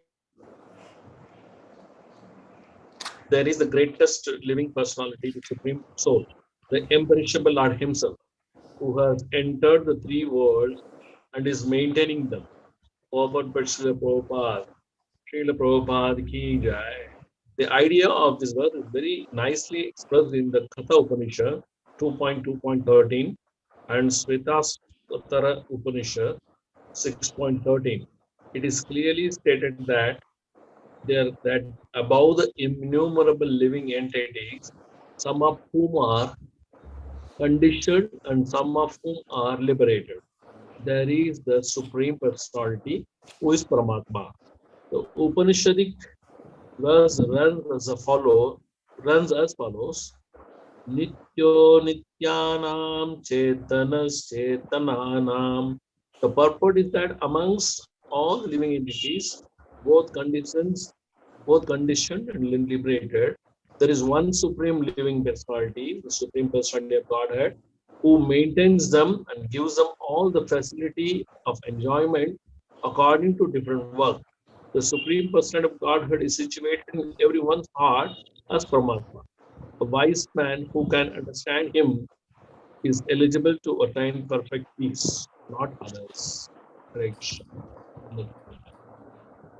there is the greatest living personality, the Supreme Soul, the imperishable Lord Himself, who has entered the three worlds and is maintaining them. Forward by Srila Prabhupada. Srila Prabhupada ki jai. The idea of this verse is very nicely expressed in the Katha Upanishad 2.2.13 and Svetasvatara Upanishad 6.13. It is clearly stated that above the innumerable living entities, some of whom are conditioned and some of whom are liberated. There is the Supreme Personality who is Paramatma. The Upanishadic verse runs as follows. Nityo Nityanam Chetanas Chetananam. The purport is that amongst all living entities, both conditions, both conditioned and liberated, there is one supreme living personality, the Supreme Personality of Godhead, who maintains them and gives them all the facility of enjoyment according to different work. The Supreme Personality of Godhead is situated in everyone's heart as Paramatma. A wise man who can understand him is eligible to attain perfect peace, not others. Right.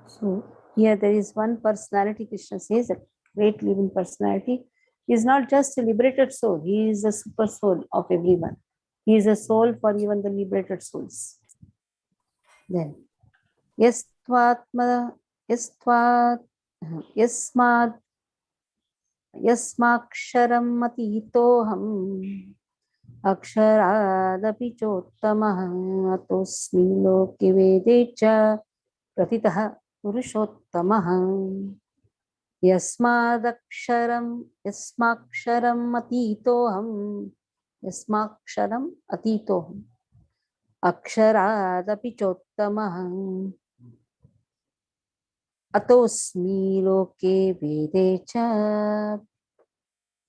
So here there is one personality, Krishna says, a great living personality. He is not just a liberated soul, he is a super soul of everyone. He is a soul for even the liberated souls. Then, yasmatma, yasmat, yasmaksharam atitoham, aksharaadapi chottamah, atosmi loke vedecha, pratitah purushottamah. यस्माक्षरम अतीतोहम अक्षरादपि चोत्तमः अतोस्मि लोके वेदे च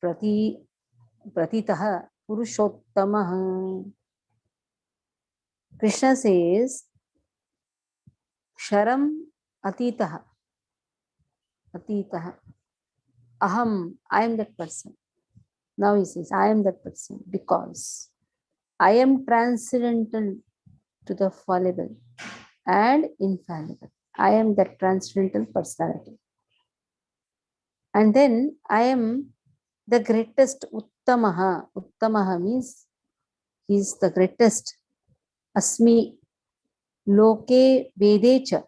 प्रतितः पुरुषोत्तमः. Krishna says ksharam atitah. Atitah. Aham, I am that person. Now he says, I am that person because I am transcendental to the fallible and infallible. I am that transcendental personality. And then I am the greatest Uttamaha. Uttamaha means he is the greatest. Asmi loke vedecha.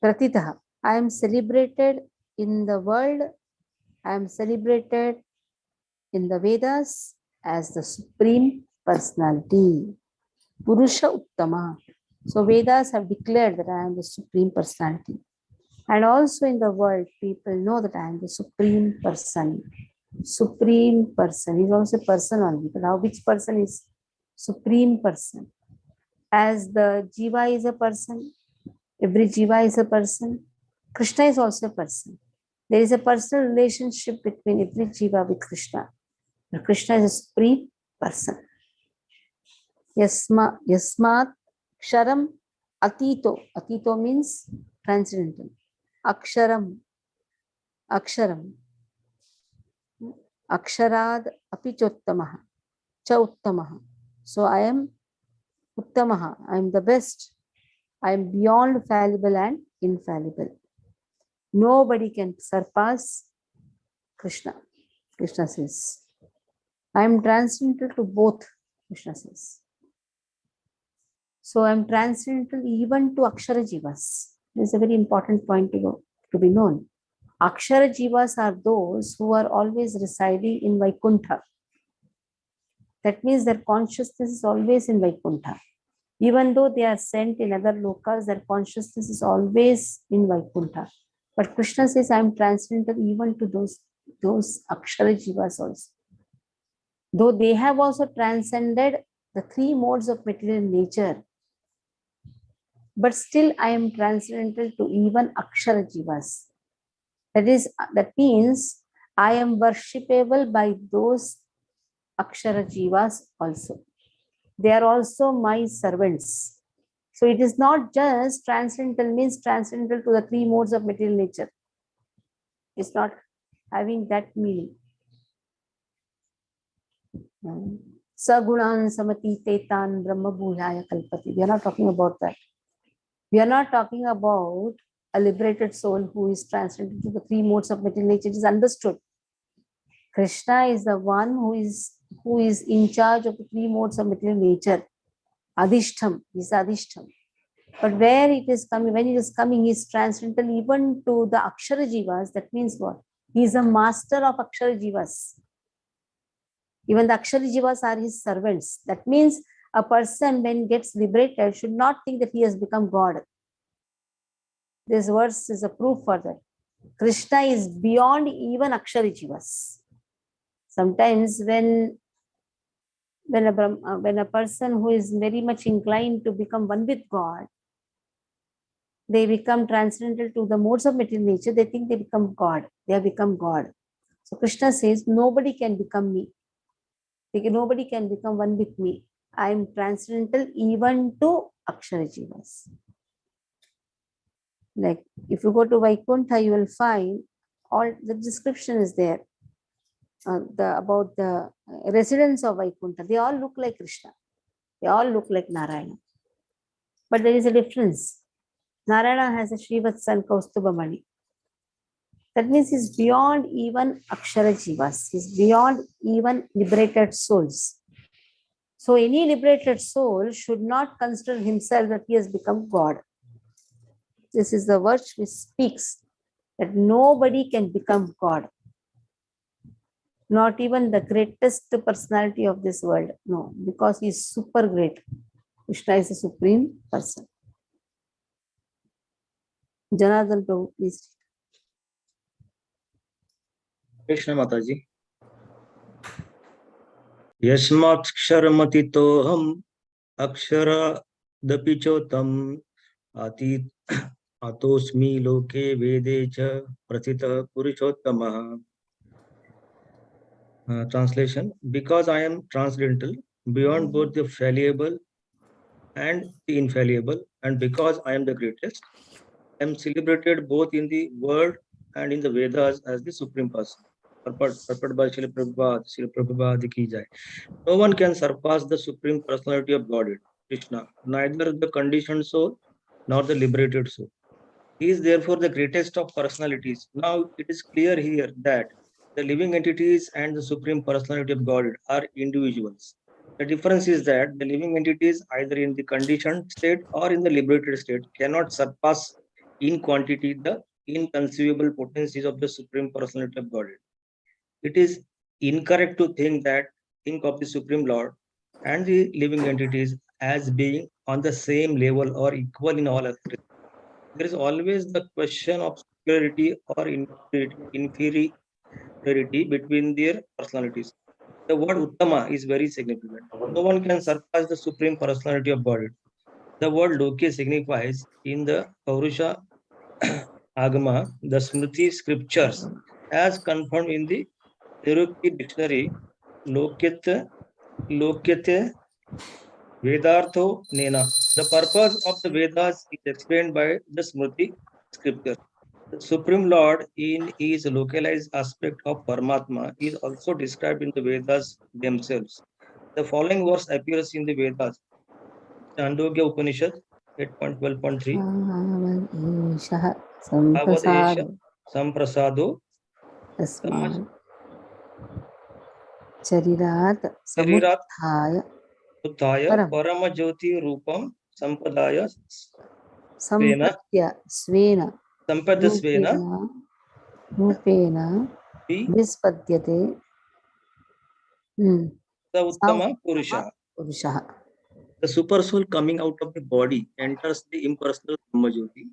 Pratitaha. I am celebrated in the world. I am celebrated in the Vedas as the Supreme Personality. Purusha Uttama. So Vedas have declared that I am the Supreme Personality. And also in the world, people know that I am the Supreme Person. Supreme Person. He is also a person only. But now which person is Supreme Person? As the Jiva is a person, every Jiva is a person, Krishna is also a person. There is a personal relationship between every Jiva with Krishna. And Krishna is a Supreme Person. Yasmat Ksharam Atito. Atito means transcendental. Aksharam. Aksharad api chottamaha. Cha uttamaha. So I am uttamaha. I am the best. I am beyond fallible and infallible. Nobody can surpass Krishna. Krishna says, I am transcendental to both, Krishna says. So I am transcendental even to Akshara Jivas. This is a very important point to be known. Akshara Jivas are those who are always residing in Vaikuntha. That means their consciousness is always in Vaikuntha. Even though they are sent in other lokas, their consciousness is always in Vaikuntha. But Krishna says, I am transcendental even to those Akshara Jivas also. Though they have also transcended the three modes of material nature, but still I am transcendental to even Akshara Jivas. That means I am worshipable by those Akshara Jivas also. They are also my servants. So it is not just transcendental means transcendental to the three modes of material nature. It's not having that meaning. Sagunan samati tetan brahma bhulaya kalpati. We are not talking about that. We are not talking about a liberated soul who is transcendental to the three modes of material nature. It is understood. Krishna is the one who is in charge of the three modes of material nature. Adhishtam is Adhishtam. But where it is coming, when it is coming, he is transcendental even to the Akshara Jivas. That means what? He is a master of Akshara Jivas. Even the Akshara Jivas are his servants. That means a person, when gets liberated, should not think that he has become God. This verse is a proof for that. Krishna is beyond even Akshara Jivas. Sometimes when a person who is very much inclined to become one with God, they become transcendental to the modes of material nature, they think they become God. They have become God. So Krishna says, nobody can become me. Nobody can become one with me. I am transcendental even to Akshara Jivas. Like if you go to Vaikuntha, you will find all the description is there. About the residents of Vaikuntha. They all look like Krishna. They all look like Narayana. But there is a difference. Narayana has a Srivatsa and Kaustubhamani. That means he's beyond even Akshara Jivas. He's beyond even liberated souls. So any liberated soul should not consider himself that he has become God. This is the verse which speaks that nobody can become God. Not even the greatest personality of this world. No, because he is super great. Krishna is the supreme person. Janardhan Prabhu, please. Krishna Mataji. Yasmaksharamatitoham akshara dapichotam atit atosmi loke vedecha prathita purushottamah. Translation: because I am transcendental, beyond both the fallible and the infallible, and because I am the greatest, I am celebrated both in the world and in the Vedas as the supreme person. Purport by Srila Prabhupada ki jai. No one can surpass the supreme personality of Godhead, Krishna, neither the conditioned soul nor the liberated soul. He is therefore the greatest of personalities. Now it is clear here that the living entities and the supreme personality of Godhead are individuals. The difference is that the living entities, either in the conditioned state or in the liberated state, cannot surpass in quantity the inconceivable potencies of the supreme personality of Godhead. It is incorrect to think of the Supreme Lord and the living entities as being on the same level or equal in all aspects. There is always the question of superiority or inferiority between their personalities. The word Uttama is very significant. No one can surpass the supreme personality of Godhead. The word Loke signifies in the Paurusha Agama, the Smriti scriptures, as confirmed in the Cherokee dictionary, Lokyate Vedartho Nena. The purpose of the Vedas is explained by the Smriti scripture. The Supreme Lord, in his localized aspect of Paramatma, is also described in the Vedas themselves. The following verse appears in the Vedas. Chandogya Upanishad 8.12.3. Avadesha Samprasado Charirat Uttaya Paramajyoti Rupam Sampadaya Svena Sampadasvena Rupena Vispadyate the Uttama Purusha. The super soul coming out of the body enters the impersonal Brahmajyoti.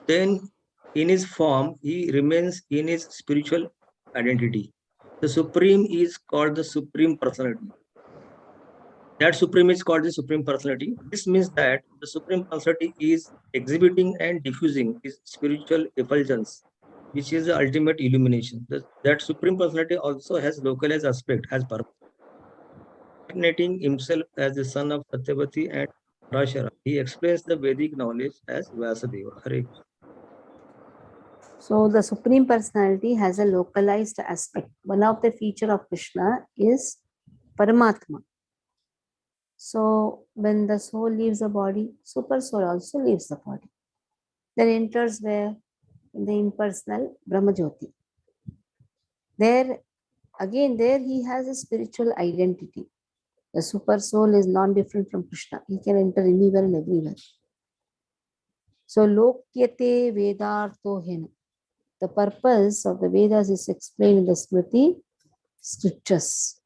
Then in his form, he remains in his spiritual identity. The Supreme is called the Supreme Personality. That Supreme is called the Supreme Personality. This means that the Supreme Personality is exhibiting and diffusing his spiritual effulgence, which is the ultimate illumination. That Supreme Personality also has localized aspect as purpose. Incarnating himself as the son of Satyavati and Parashara, he explains the Vedic knowledge as Vyasadeva. Hare Krishna. So the Supreme Personality has a localized aspect. One of the feature of Krishna is Paramatma. So when the soul leaves the body, super soul also leaves the body. Then enters where? In the impersonal Brahmajyoti. There he has a spiritual identity. The super soul is non-different from Krishna. He can enter anywhere and everywhere. So lokyate vedartho hena. The purpose of the Vedas is explained in the Smriti scriptures.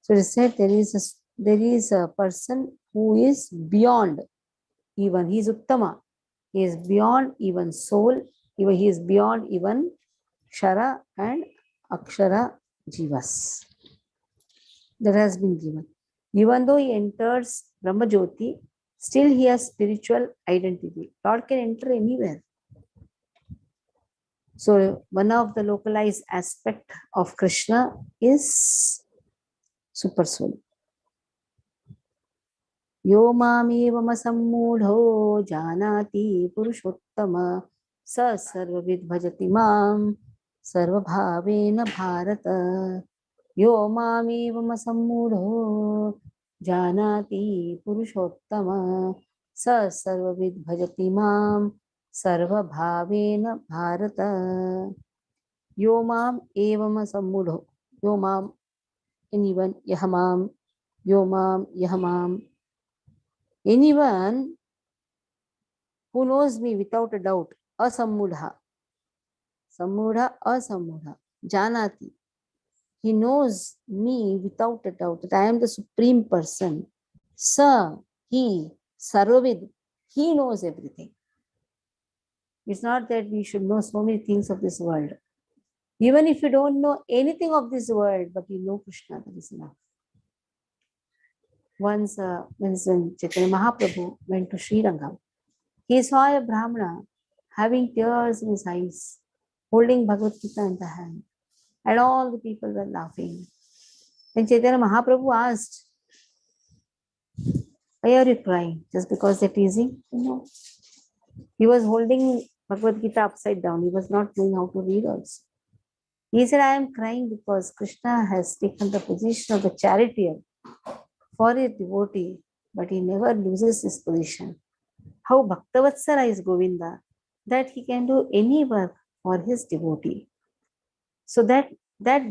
So it is said there is a person who is beyond even. He is Uttama. He is beyond even soul. Even he is beyond even Kshara and Akshara Jivas. That has been given. Even though he enters Brahma Jyoti, still he has spiritual identity. Lord can enter anywhere. So one of the localized aspect of Krishna is super soul. Yo mameva samudho janati purushottama sa sarvavid bhajati mam sarvabhavena bharata. Yo mameva samudho janati purushottama sa sarvavid bhajati mam sarvabhavena bharata. Yo mam evam samudho. Yo mam, anyone, yahamam, yo mam, yahamam. Anyone who knows me without a doubt, asammudha, sammudha, asammudha, janati. He knows me without a doubt that I am the supreme person. Sa, he, sarvavid, he knows everything. It's not that we should know so many things of this world. Even if you don't know anything of this world, but you know Krishna, that is enough. Once, when Chaitanya Mahaprabhu went to Sri Rangam, he saw a Brahmana having tears in his eyes, holding Bhagavad Gita in the hand, and all the people were laughing. Then Chaitanya Mahaprabhu asked, "Why are you crying? Just because they're teasing?" No. He was holding Bhagavad Gita upside down. He was not knowing how to read also. He said, "I am crying because Krishna has taken the position of the charioteer for a devotee, but he never loses his position. How Bhaktavatsala is Govinda, that he can do any work for his devotee." So that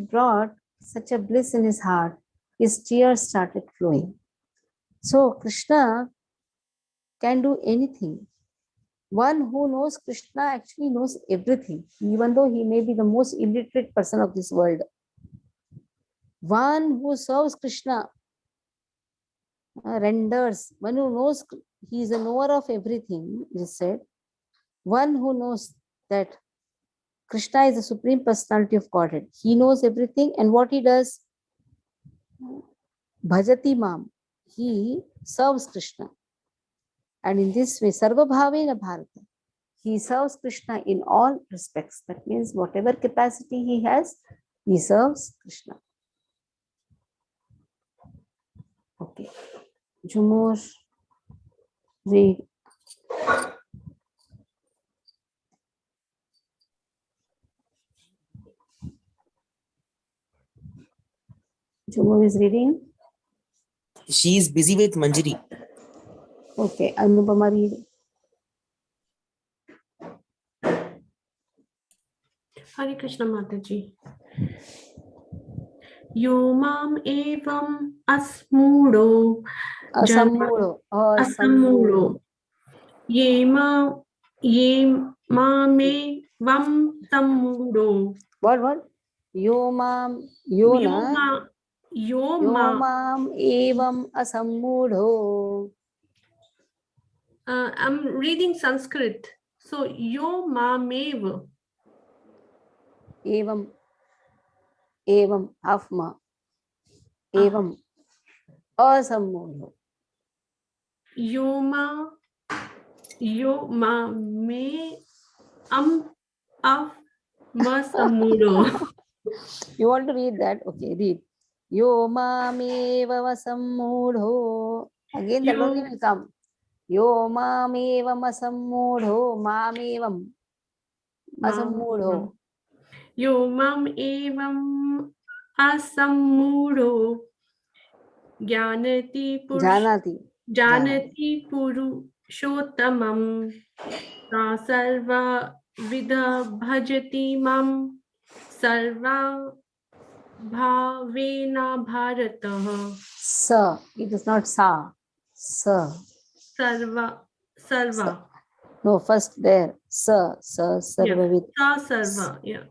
brought such a bliss in his heart. His tears started flowing. So Krishna can do anything. One who knows Krishna actually knows everything, even though he may be the most illiterate person of this world. One who serves Krishna renders, one who knows he is a knower of everything, it is said. One who knows that Krishna is the Supreme Personality of Godhead. He knows everything, and what he does? Bhajati Mam. He serves Krishna. And in this way, Sarva Bhavena Bharata. He serves Krishna in all respects. That means whatever capacity he has, he serves Krishna. Okay. Jumur, read. Jumur is reading. She is busy with Manjari. Okay. Anupama, read. Hare Krishna Mataji. Yo mam evam asmudo Asammudo. asammudo ye me vam sammudo What? Yo mam, yona. yo Yo ma. mam evam asammudo. I'm reading Sanskrit. So yo mamev. Evam afma. Evam asammudo. Yo ma me af ma sammudo. You want to read that? Okay, read. Yo mameva vasammudho. Again, that only will come. Yo mameva vasammudho. Mamevam asammudho. Yo mam evam asammudo janati purushottamam sa sarva vidha bhajati mam sarva bhavena bharatah. Sa. It is not sa. Sa. Sarva. No, first there. Sa, sarva with. Sa sarva. Yeah.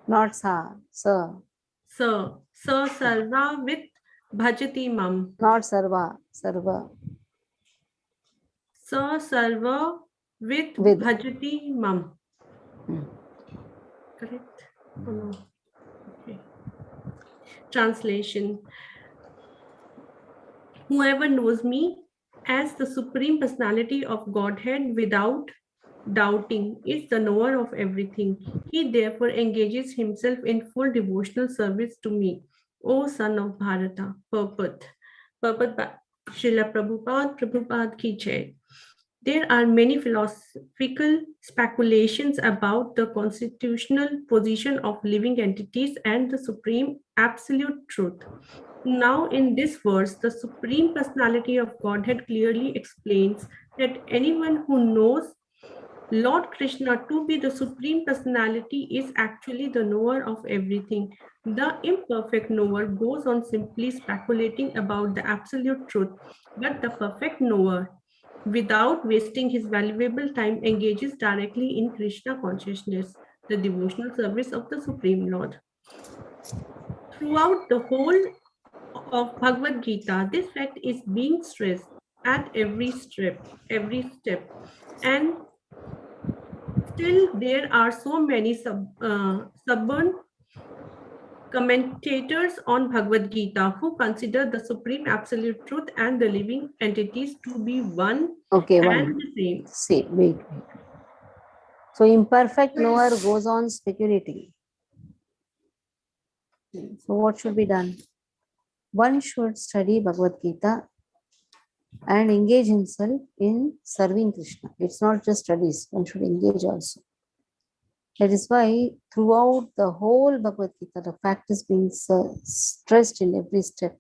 Not sa, sa. Sa sarva with bhajati mam. Not sarva, sarva. Sa sarva with With. bhajati mam. Hmm. Correct? Oh, no. Okay. Translation. Whoever knows me as the Supreme Personality of Godhead without doubting is the knower of everything. He therefore engages himself in full devotional service to me, O son of Bharata. Purport. Purport by Srila Prabhupada ki jai. There are many philosophical speculations about the constitutional position of living entities and the supreme absolute truth. Now, in this verse, the Supreme Personality of Godhead clearly explains that anyone who knows Lord Krishna to be the Supreme Personality is actually the knower of everything. The imperfect knower goes on simply speculating about the absolute truth, but the perfect knower, without wasting his valuable time, engages directly in Krishna consciousness, the devotional service of the Supreme Lord. Throughout the whole of Bhagavad Gita, this fact is being stressed at every step, and still there are so many stubborn commentators on Bhagavad Gita who consider the supreme absolute truth and the living entities to be one and the same. See, wait. So imperfect knower goes on speculating. So what should be done? One should study Bhagavad Gita and engage himself in serving Krishna. It's not just studies, one should engage also. That is why throughout the whole Bhagavad Gita, the fact is being stressed in every step.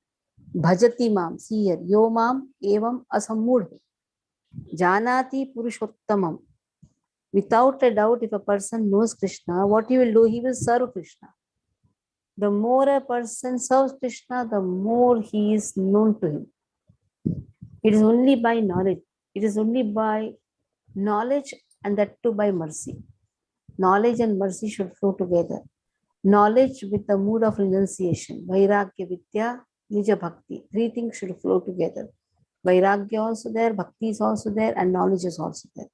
Bhajati mam, see here, yo mam evam asammudh, janati purushottamam. Without a doubt, if a person knows Krishna, what he will do? He will serve Krishna. The more a person serves Krishna, the more he is known to him. It is only by knowledge. It is only by knowledge, and that too by mercy. Knowledge and mercy should flow together. Knowledge with the mood of renunciation. Vairagya, Vidya, Nija Bhakti. Three things should flow together. Vairagya also there, Bhakti is also there, and knowledge is also there.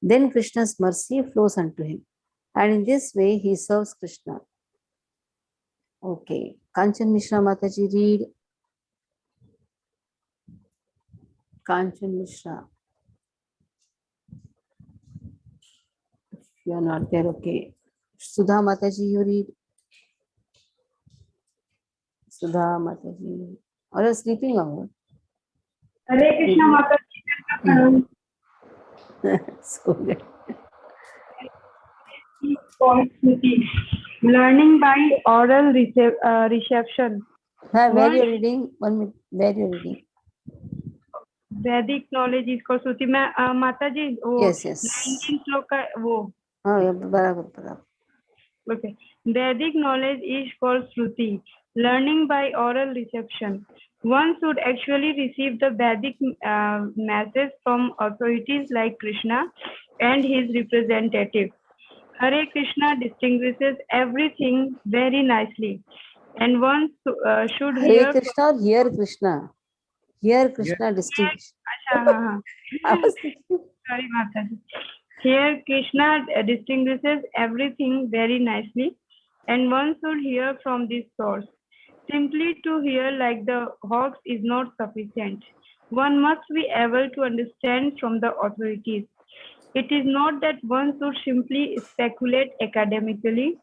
Then Krishna's mercy flows unto him. And in this way, he serves Krishna. Okay. Kanchan Mishra Mataji, read. Kanchan Mishra. If you are not there, okay. Sudha Mataji, you read. Sudha Mataji. Or you are sleeping or? Hare Krishna Mataji. So good. Learning by oral reception. Where are you reading? 1 minute. Where are you reading? Vedic knowledge is called Shruti. Mataji, Yes. 19 sloka, wo. Oh, yeah, barabar. Okay. Vedic knowledge is called Shruti. Learning by oral reception. One should actually receive the Vedic message from authorities like Krishna and his representative. Hare Krishna distinguishes everything very nicely, and one should Hare Krishna or hear Krishna? Hear Krishna distinguish. I was thinking. Sorry, Mataji. Here Krishna distinguishes everything very nicely, and one should hear from this source. Simply to hear like the hawks is not sufficient. One must be able to understand from the authorities. It is not that one should simply speculate academically.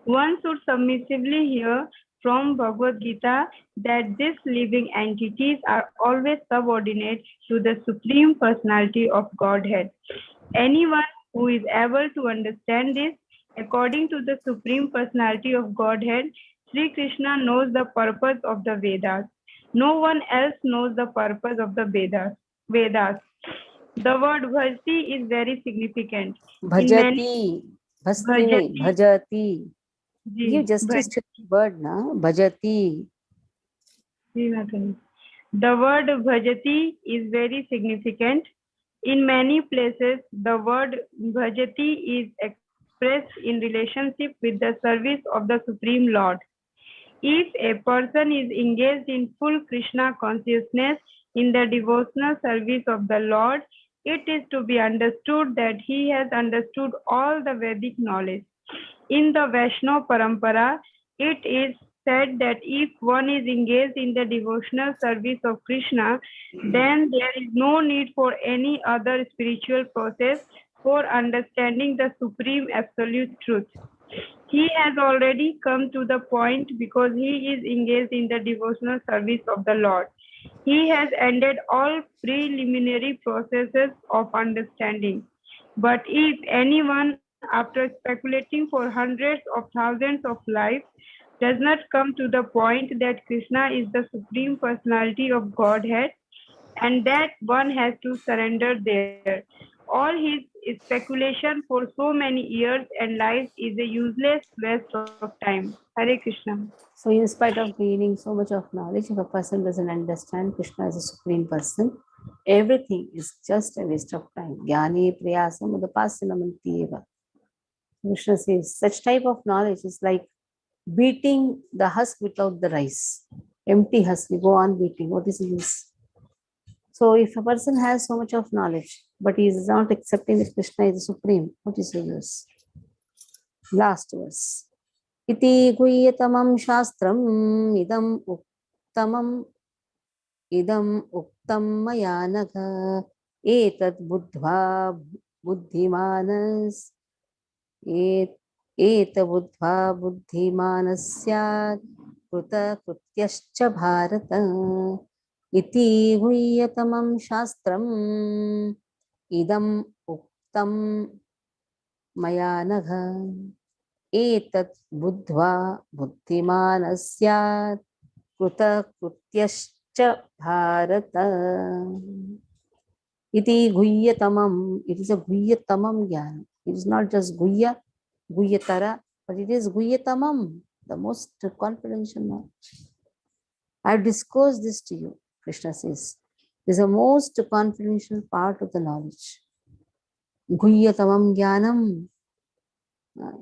One should submissively hear from Bhagavad Gita that these living entities are always subordinate to the Supreme Personality of Godhead. Anyone who is able to understand this, according to the Supreme Personality of Godhead, Sri Krishna knows the purpose of the Vedas. No one else knows the purpose of the Vedas. The word bhajati is very significant. Bhajati. Bhajati. Give justice to the word, na? Bhajati. The word bhajati is very significant. In many places, the word bhajati is expressed in relationship with the service of the Supreme Lord. If a person is engaged in full Krishna consciousness in the devotional service of the Lord, it is to be understood that he has understood all the Vedic knowledge. In the Vaishnava Parampara, it is said that if one is engaged in the devotional service of Krishna, then there is no need for any other spiritual process for understanding the supreme absolute truth. He has already come to the point because he is engaged in the devotional service of the Lord. He has ended all preliminary processes of understanding. But if anyone, after speculating for hundreds of thousands of lives, does not come to the point that Krishna is the Supreme Personality of Godhead, and that one has to surrender there. All his speculation for so many years and lives is a useless waste of time. Hare Krishna. So in spite of gaining so much of knowledge, if a person doesn't understand Krishna as a supreme person, everything is just a waste of time. Jnane prayasam udapasanamanti eva. Krishna says such type of knowledge is like beating the husk without the rice. Empty husk, you go on beating. What is the use? So if a person has so much of knowledge, but he is not accepting that Krishna is the supreme, what is the use? Last verse. Iti guhyatamam shastram idam uktam maya naga etad buddhva buddhimanas eta buddhva buddhimanasya kruta krutyascha bharata iti guhyatamam shastram idam uktam maya naga etat buddhva buddhimanasya kruta krutyascha bharata. Iti guhyatamam. It is a guhyatamam jnana. It is not just guhya, guhyatara, but it is guhyatamam, the most confidential knowledge. I have disclosed this to you, Krishna says. This is the most confidential part of the knowledge. Guhyatamam jnanam.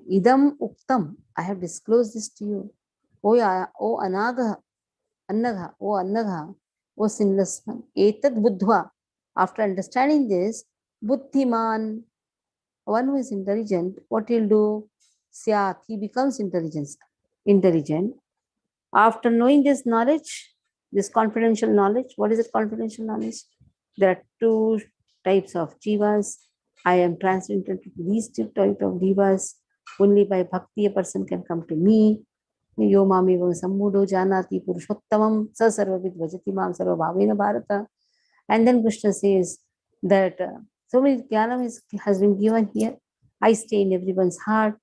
Idam uktam. I have disclosed this to you. O anagha, annagha, O annagha, O sinless one. Etad buddhva. After understanding this, buddhiman, one who is intelligent, what he'll do? Syat, he becomes intelligent. After knowing this knowledge, this confidential knowledge, what is it confidential knowledge? There are two types of jivas. I am transcendental to these two types of jivas. Only by bhakti a person can come to me. Yo mamivam sammudo janati purushottamam sa sarvavid vajati mam sarva bhavena bharata. And then Krishna says that so many jnana has been given here. I stay in everyone's heart.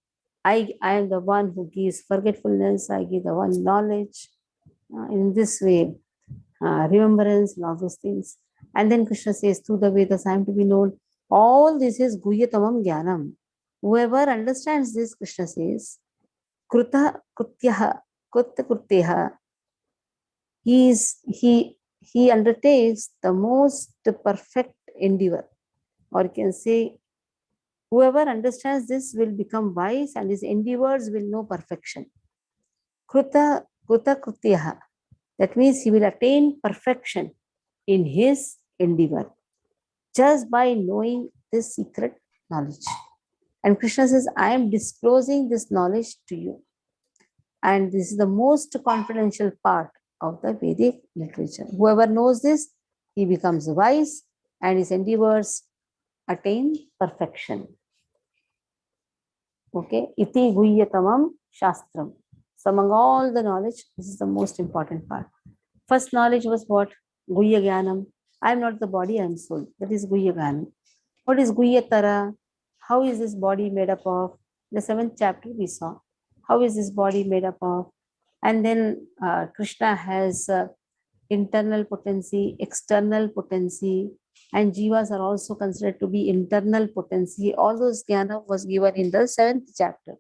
I am the one who gives forgetfulness. I give the one knowledge. In this way, remembrance and all those things. And then Krishna says, through the Vedas, I am to be known. All this is guhyatamam jnanam. Whoever understands this, Krishna says, kruta krutyaha, krutta krutyaha, he undertakes the most perfect endeavor. Or you can say, whoever understands this will become wise and his endeavors will know perfection. Kruta krutyaha. That means he will attain perfection in his endeavor just by knowing this secret knowledge. And Krishna says, I am disclosing this knowledge to you. And this is the most confidential part of the Vedic literature. Whoever knows this, he becomes wise and his endeavors attain perfection. Okay, iti guhyatamam shastram. So among all the knowledge, this is the most important part. First knowledge was what? Guhya jnanam. I am not the body, I am soul. That is guhya jnanam. What is guhyatara? How is this body made up of? The 7th chapter we saw. How is this body made up of? And then Krishna has internal potency, external potency, and jivas are also considered to be internal potency. All those jnana was given in the 7th chapter.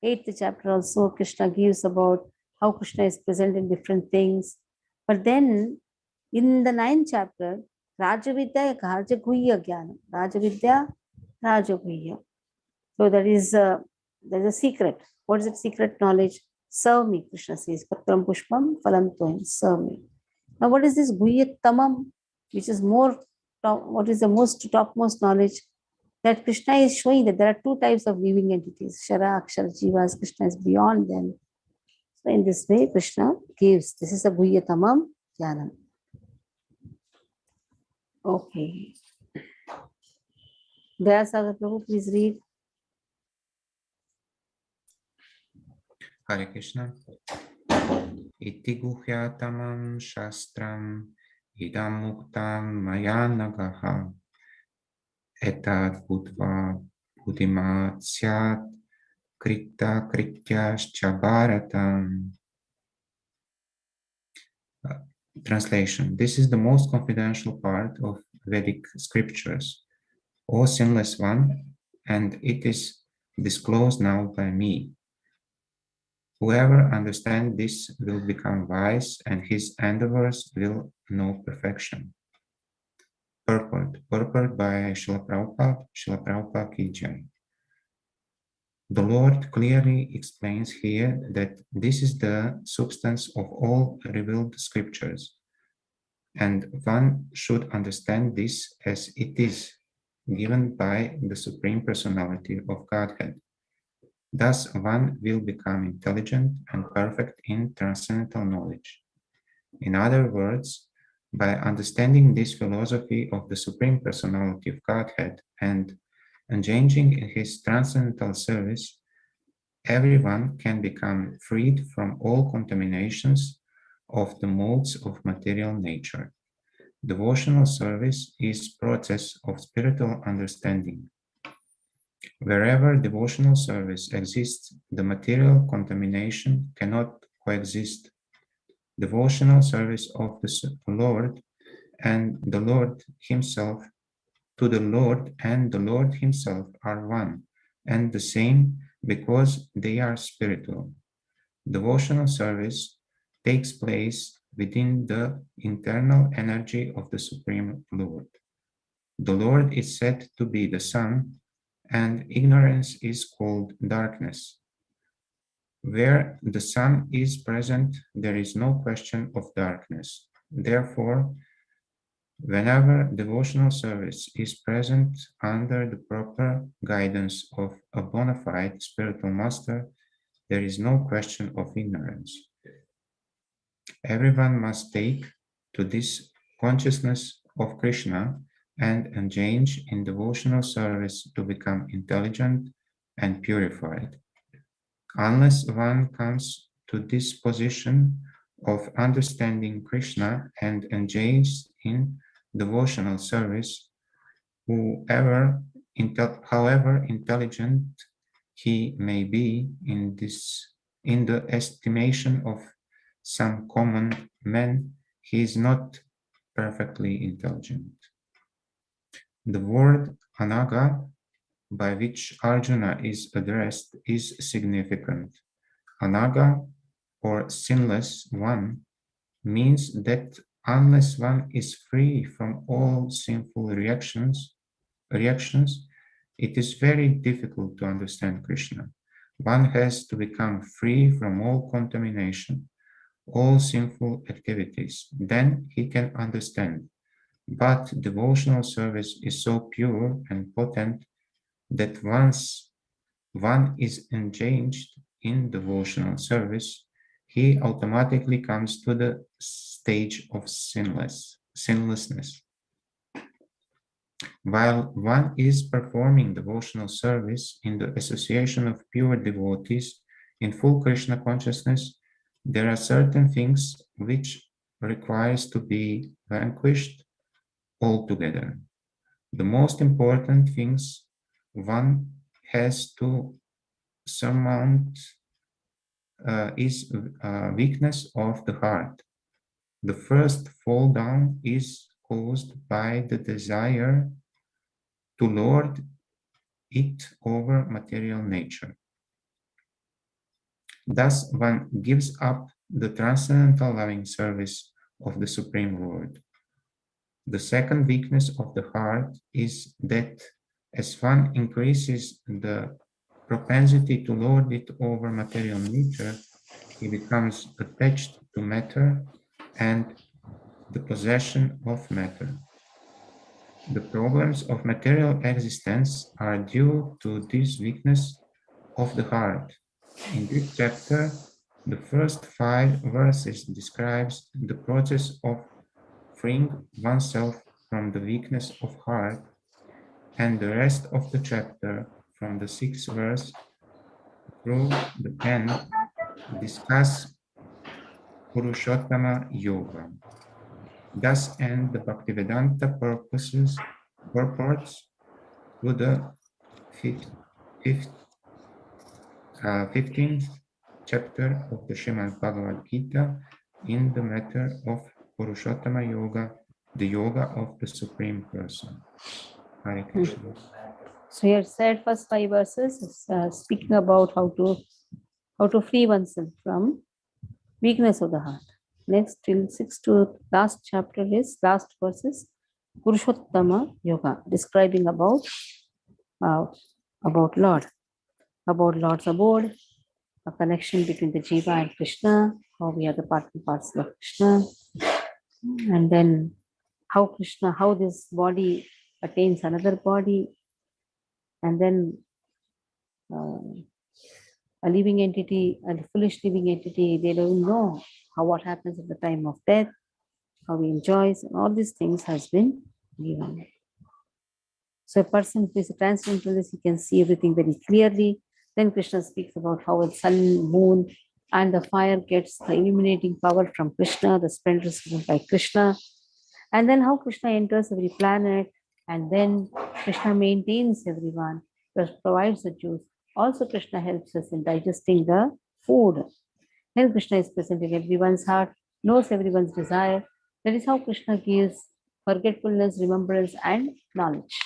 8th chapter also Krishna gives about how Krishna is present in different things. But then in the 9th chapter, Rajavidya, Rajaguhya Jnana. Rajavidya, Rajaguhya. So there's a secret. What is that secret knowledge? Serve me, Krishna says. Patram Pushpam Phalam Toyam. Serve me. Now, what is this Guhya Tamam, which is what is the most topmost knowledge? That Krishna is showing that there are two types of living entities, Shara, Akshara, Jivas. Krishna is beyond them. So in this way, Krishna gives. This is the Guhya Tamam Jnanam. Okay. Daya Sagar Prabhu, please read. Hare Krishna. Iti guhyatamam shastram idam muktam maya nagaha etad bhutva buddhimat syat krita krityascha bharatam. Translation. This is the most confidential part of Vedic scriptures, O sinless one, and it is disclosed now by me. Whoever understands this will become wise, and his endeavors will know perfection. Purport by Srila Prabhupada Ki Jai. The Lord clearly explains here that this is the substance of all revealed scriptures, and one should understand this as it is given by the Supreme Personality of Godhead. Thus, one will become intelligent and perfect in transcendental knowledge. In other words, by understanding this philosophy of the Supreme Personality of Godhead and engaging in his transcendental service, everyone can become freed from all contaminations of the modes of material nature. Devotional service is process of spiritual understanding. Wherever devotional service exists, the material contamination cannot coexist. Devotional service of the Lord and the Lord Himself to the Lord and the Lord Himself are one and the same because they are spiritual. Devotional service takes place within the internal energy of the Supreme Lord. The Lord is said to be the sun, and ignorance is called darkness. Where the sun is present, there is no question of darkness. Therefore, whenever devotional service is present under the proper guidance of a bona fide spiritual master, there is no question of ignorance. Everyone must take to this consciousness of Krishna and engage in devotional service to become intelligent and purified. Unless one comes to this position of understanding Krishna and engages in devotional service, however intelligent he may be in the estimation of some common men, he is not perfectly intelligent. The word anaga, by which Arjuna is addressed, is significant. Anaga, or sinless one, means that unless one is free from all sinful reactions, it is very difficult to understand Krishna. One has to become free from all contamination, all sinful activities. Then he can understand. But devotional service is so pure and potent that once one is engaged in devotional service, he automatically comes to the stage of sinlessness. While one is performing devotional service in the association of pure devotees in full Krishna consciousness, there are certain things which requires to be vanquished altogether. The most important things one has to surmount is weakness of the heart. The first fall down is caused by the desire to lord it over material nature. Thus, one gives up the transcendental loving service of the Supreme Lord. The second weakness of the heart is that as one increases the propensity to lord it over material nature, he becomes attached to matter and the possession of matter. The problems of material existence are due to this weakness of the heart. In this chapter, the first 5 verses describes the process of freeing oneself from the weakness of heart, and the rest of the chapter, from the 6th verse through the end, discuss Purushottama Yoga. Thus end the Bhaktivedanta purports to the 15th chapter of the Srimad Bhagavad Gita in the matter of Purushottama Yoga, the yoga of the Supreme Person. Hare Krishna. So here said first 5 verses is speaking about how to free oneself from weakness of the heart. Next, till 6th to last chapter is last verses Purushottama Yoga, describing about Lord, about Lord's abode, a connection between the Jiva and Krishna, how we are the part and parcel of Krishna, and then how this body attains another body, and then a living entity, a foolish living entity, they don't know what happens at the time of death, how he enjoys, and all these things has been given. So a person who is a transcendentalist, he can see everything very clearly. Then Krishna speaks about how the sun, moon, and the fire gets the illuminating power from Krishna, the splendor is given by Krishna. And then how Krishna enters every planet, and then Krishna maintains everyone, provides the juice. Also Krishna helps us in digesting the food. Then Krishna is present in everyone's heart, knows everyone's desire. That is how Krishna gives forgetfulness, remembrance, and knowledge.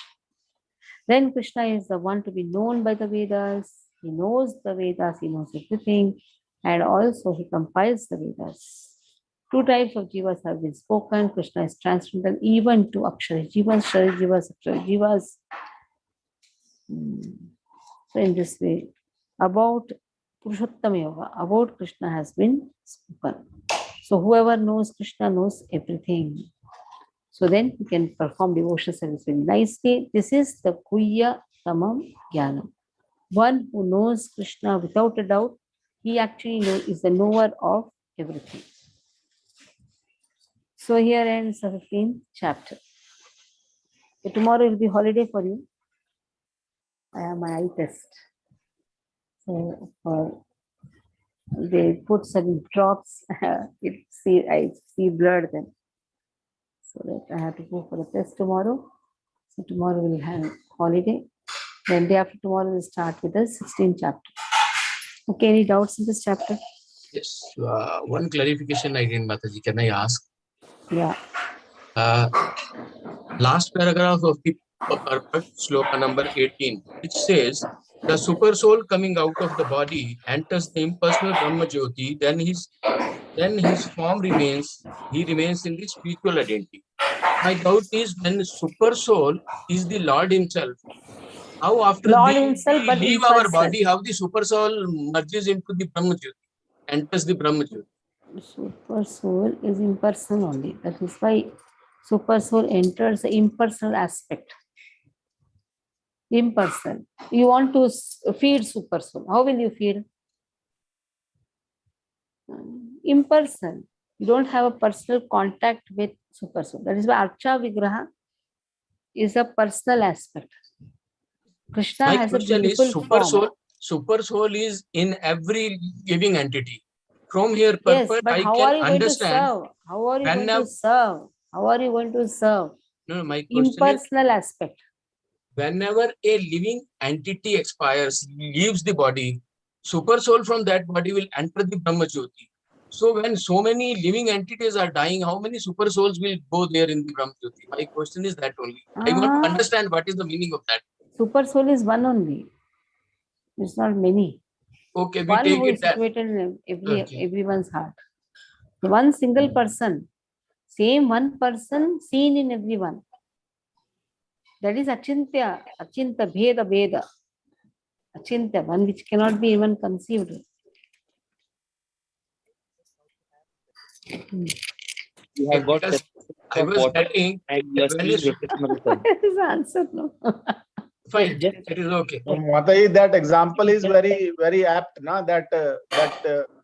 Then Krishna is the one to be known by the Vedas. He knows the Vedas, he knows everything, and also he compiles the Vedas. 2 types of jivas have been spoken. Krishna is transcendental even to Akshara jivas, Shara jivas, Akshara jivas. So in this way, about Purushottama Yoga, about Krishna has been spoken. So whoever knows Krishna knows everything. So then he can perform devotional service very nicely. This is the Kuya Tamam Jnanam. One who knows Krishna without a doubt, he actually is the knower of everything. So here ends the 15th chapter. So tomorrow will be holiday for you. I have my eye test. So they put some drops. I see blurred then. So that I have to go for the test tomorrow. So tomorrow we'll have holiday. Then day after tomorrow we'll start with the 16th chapter. Okay, any doubts in this chapter? Yes. One clarification again, Mataji. Can I ask? Yeah. Last paragraph of the purport, sloka number 18, which says, the super soul coming out of the body enters the impersonal Brahma Jyoti, then his form remains, he remains in the spiritual identity. My doubt is, when the super soul is the Lord himself, how after Lord we himself, but leave impersonal. our body, how the super soul merges into the Brahma Jyoti, enters the Brahma Jyoti? Super soul is impersonal only. That is why super soul enters the impersonal aspect. Impersonal. You want to feed super soul. How will you feed? Impersonal. You don't have a personal contact with super soul. That is why Archa Vigraha is a personal aspect. Krishna My has a question is, beautiful form. super soul is in every living entity. From here Yes, purpose, but I how can are you going to understand. serve? How are you going to serve? How are you going to serve? No, my question Impersonal aspect. Whenever a living entity expires, leaves the body, super soul from that body will enter the Brahma Jyoti. So when so many living entities are dying, how many super souls will go there in the Brahma Jyoti? My question is that only. I want to understand what is the meaning of that. Super soul is one only. It's not many. Okay, we one take who it is that. situated in everyone's heart. One single person same one person seen in everyone. That is achintya, achinta, bheda, bheda. Achintya, one which cannot be even conceived. You have got Because I of was water getting and you are that when seeing is reflection of the sun. That is the answer, no? fine, Just it is okay. Mataji, that example is very, very apt, na? That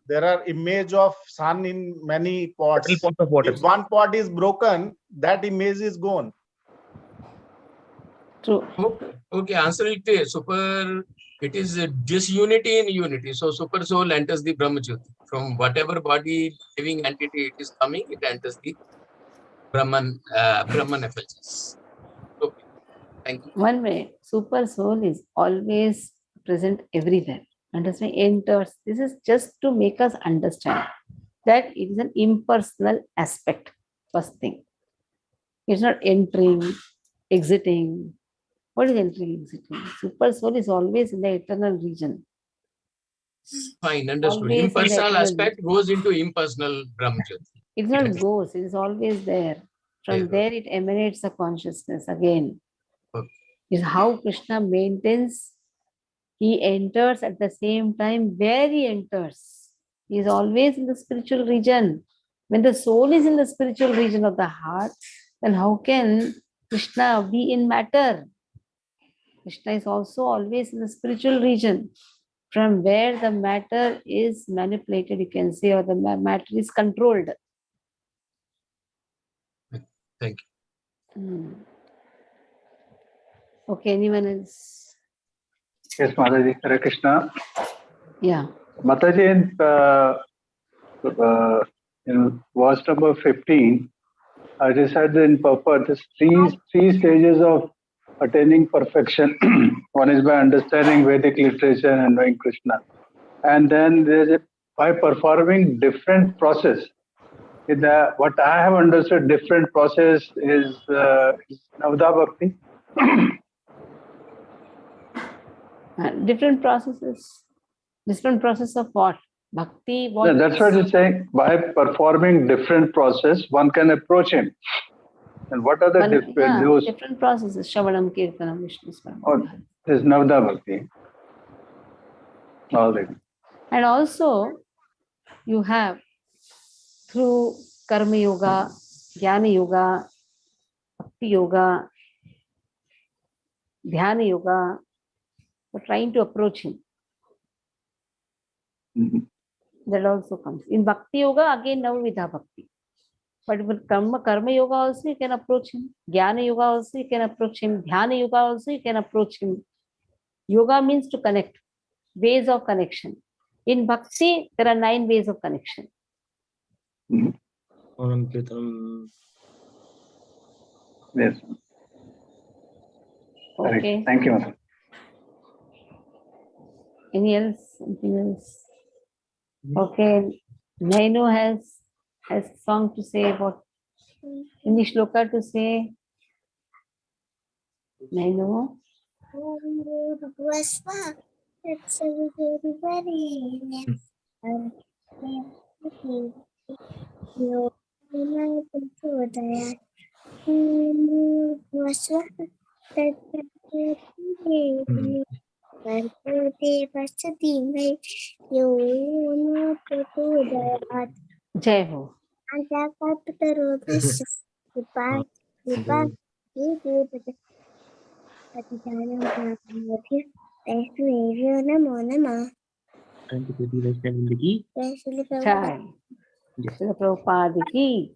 there are image of sun in many pots. little pot of water. If one pot is broken, that image is gone. True. Okay, answer it is it is a disunity in unity. So super soul enters the Brahmajyoti. From whatever body living entity it is coming, it enters the Brahman effulgence. Okay, thank you. One way, super soul is always present everywhere. Understand? Enters. This is just to make us understand that it is an impersonal aspect. First thing, it's not entering, exiting. What is entering, exiting? Super soul is always in the eternal region. Fine, understood. Always in the Impersonal eternal aspect region. goes into impersonal Brahmajyoti. It's not goes. It is always there. From There. there, it emanates the consciousness again. Okay. Is how Krishna maintains. He enters at the same time where he enters. He is always in the spiritual region. When the soul is in the spiritual region of the heart, then how can Krishna be in matter? Krishna is also always in the spiritual region, from where the matter is manipulated, you can say, or the matter is controlled. Thank you. Okay, anyone else? Yes, Mataji. Hare Krishna. Yeah. Mataji, in verse number 15, I recited in purport three stages of attaining perfection. One is by understanding Vedic literature and knowing Krishna. And then there's by performing different process. What I have understood, different process is Navda Bhakti. Different processes. Different process of what? Bhakti, what? Yeah, that's what it's saying. By performing different process, one can approach him. And what are the different processes? Shravanam, Kirtanam, Vishnu Smaranam. Oh, there's Navda Bhakti. All right. And also, you have through Karma Yoga, Jnana Yoga, Bhakti Yoga, Dhyana Yoga, for trying to approach him. That also comes. In Bhakti Yoga, again, Navavidha Bhakti. But with Karma Yoga also, you can approach him. Jnana Yoga also, you can approach him. Dhyana Yoga also, you can approach him. Yoga means to connect, ways of connection. In Bhakti, there are 9 ways of connection. Yes. Okay. Thank you, Mother. Any else? Anything else? Okay. Nainu has a song to say about any shloka to say. Nainu. It's a very Jai Ho. Jai. Srila Prabhupada ki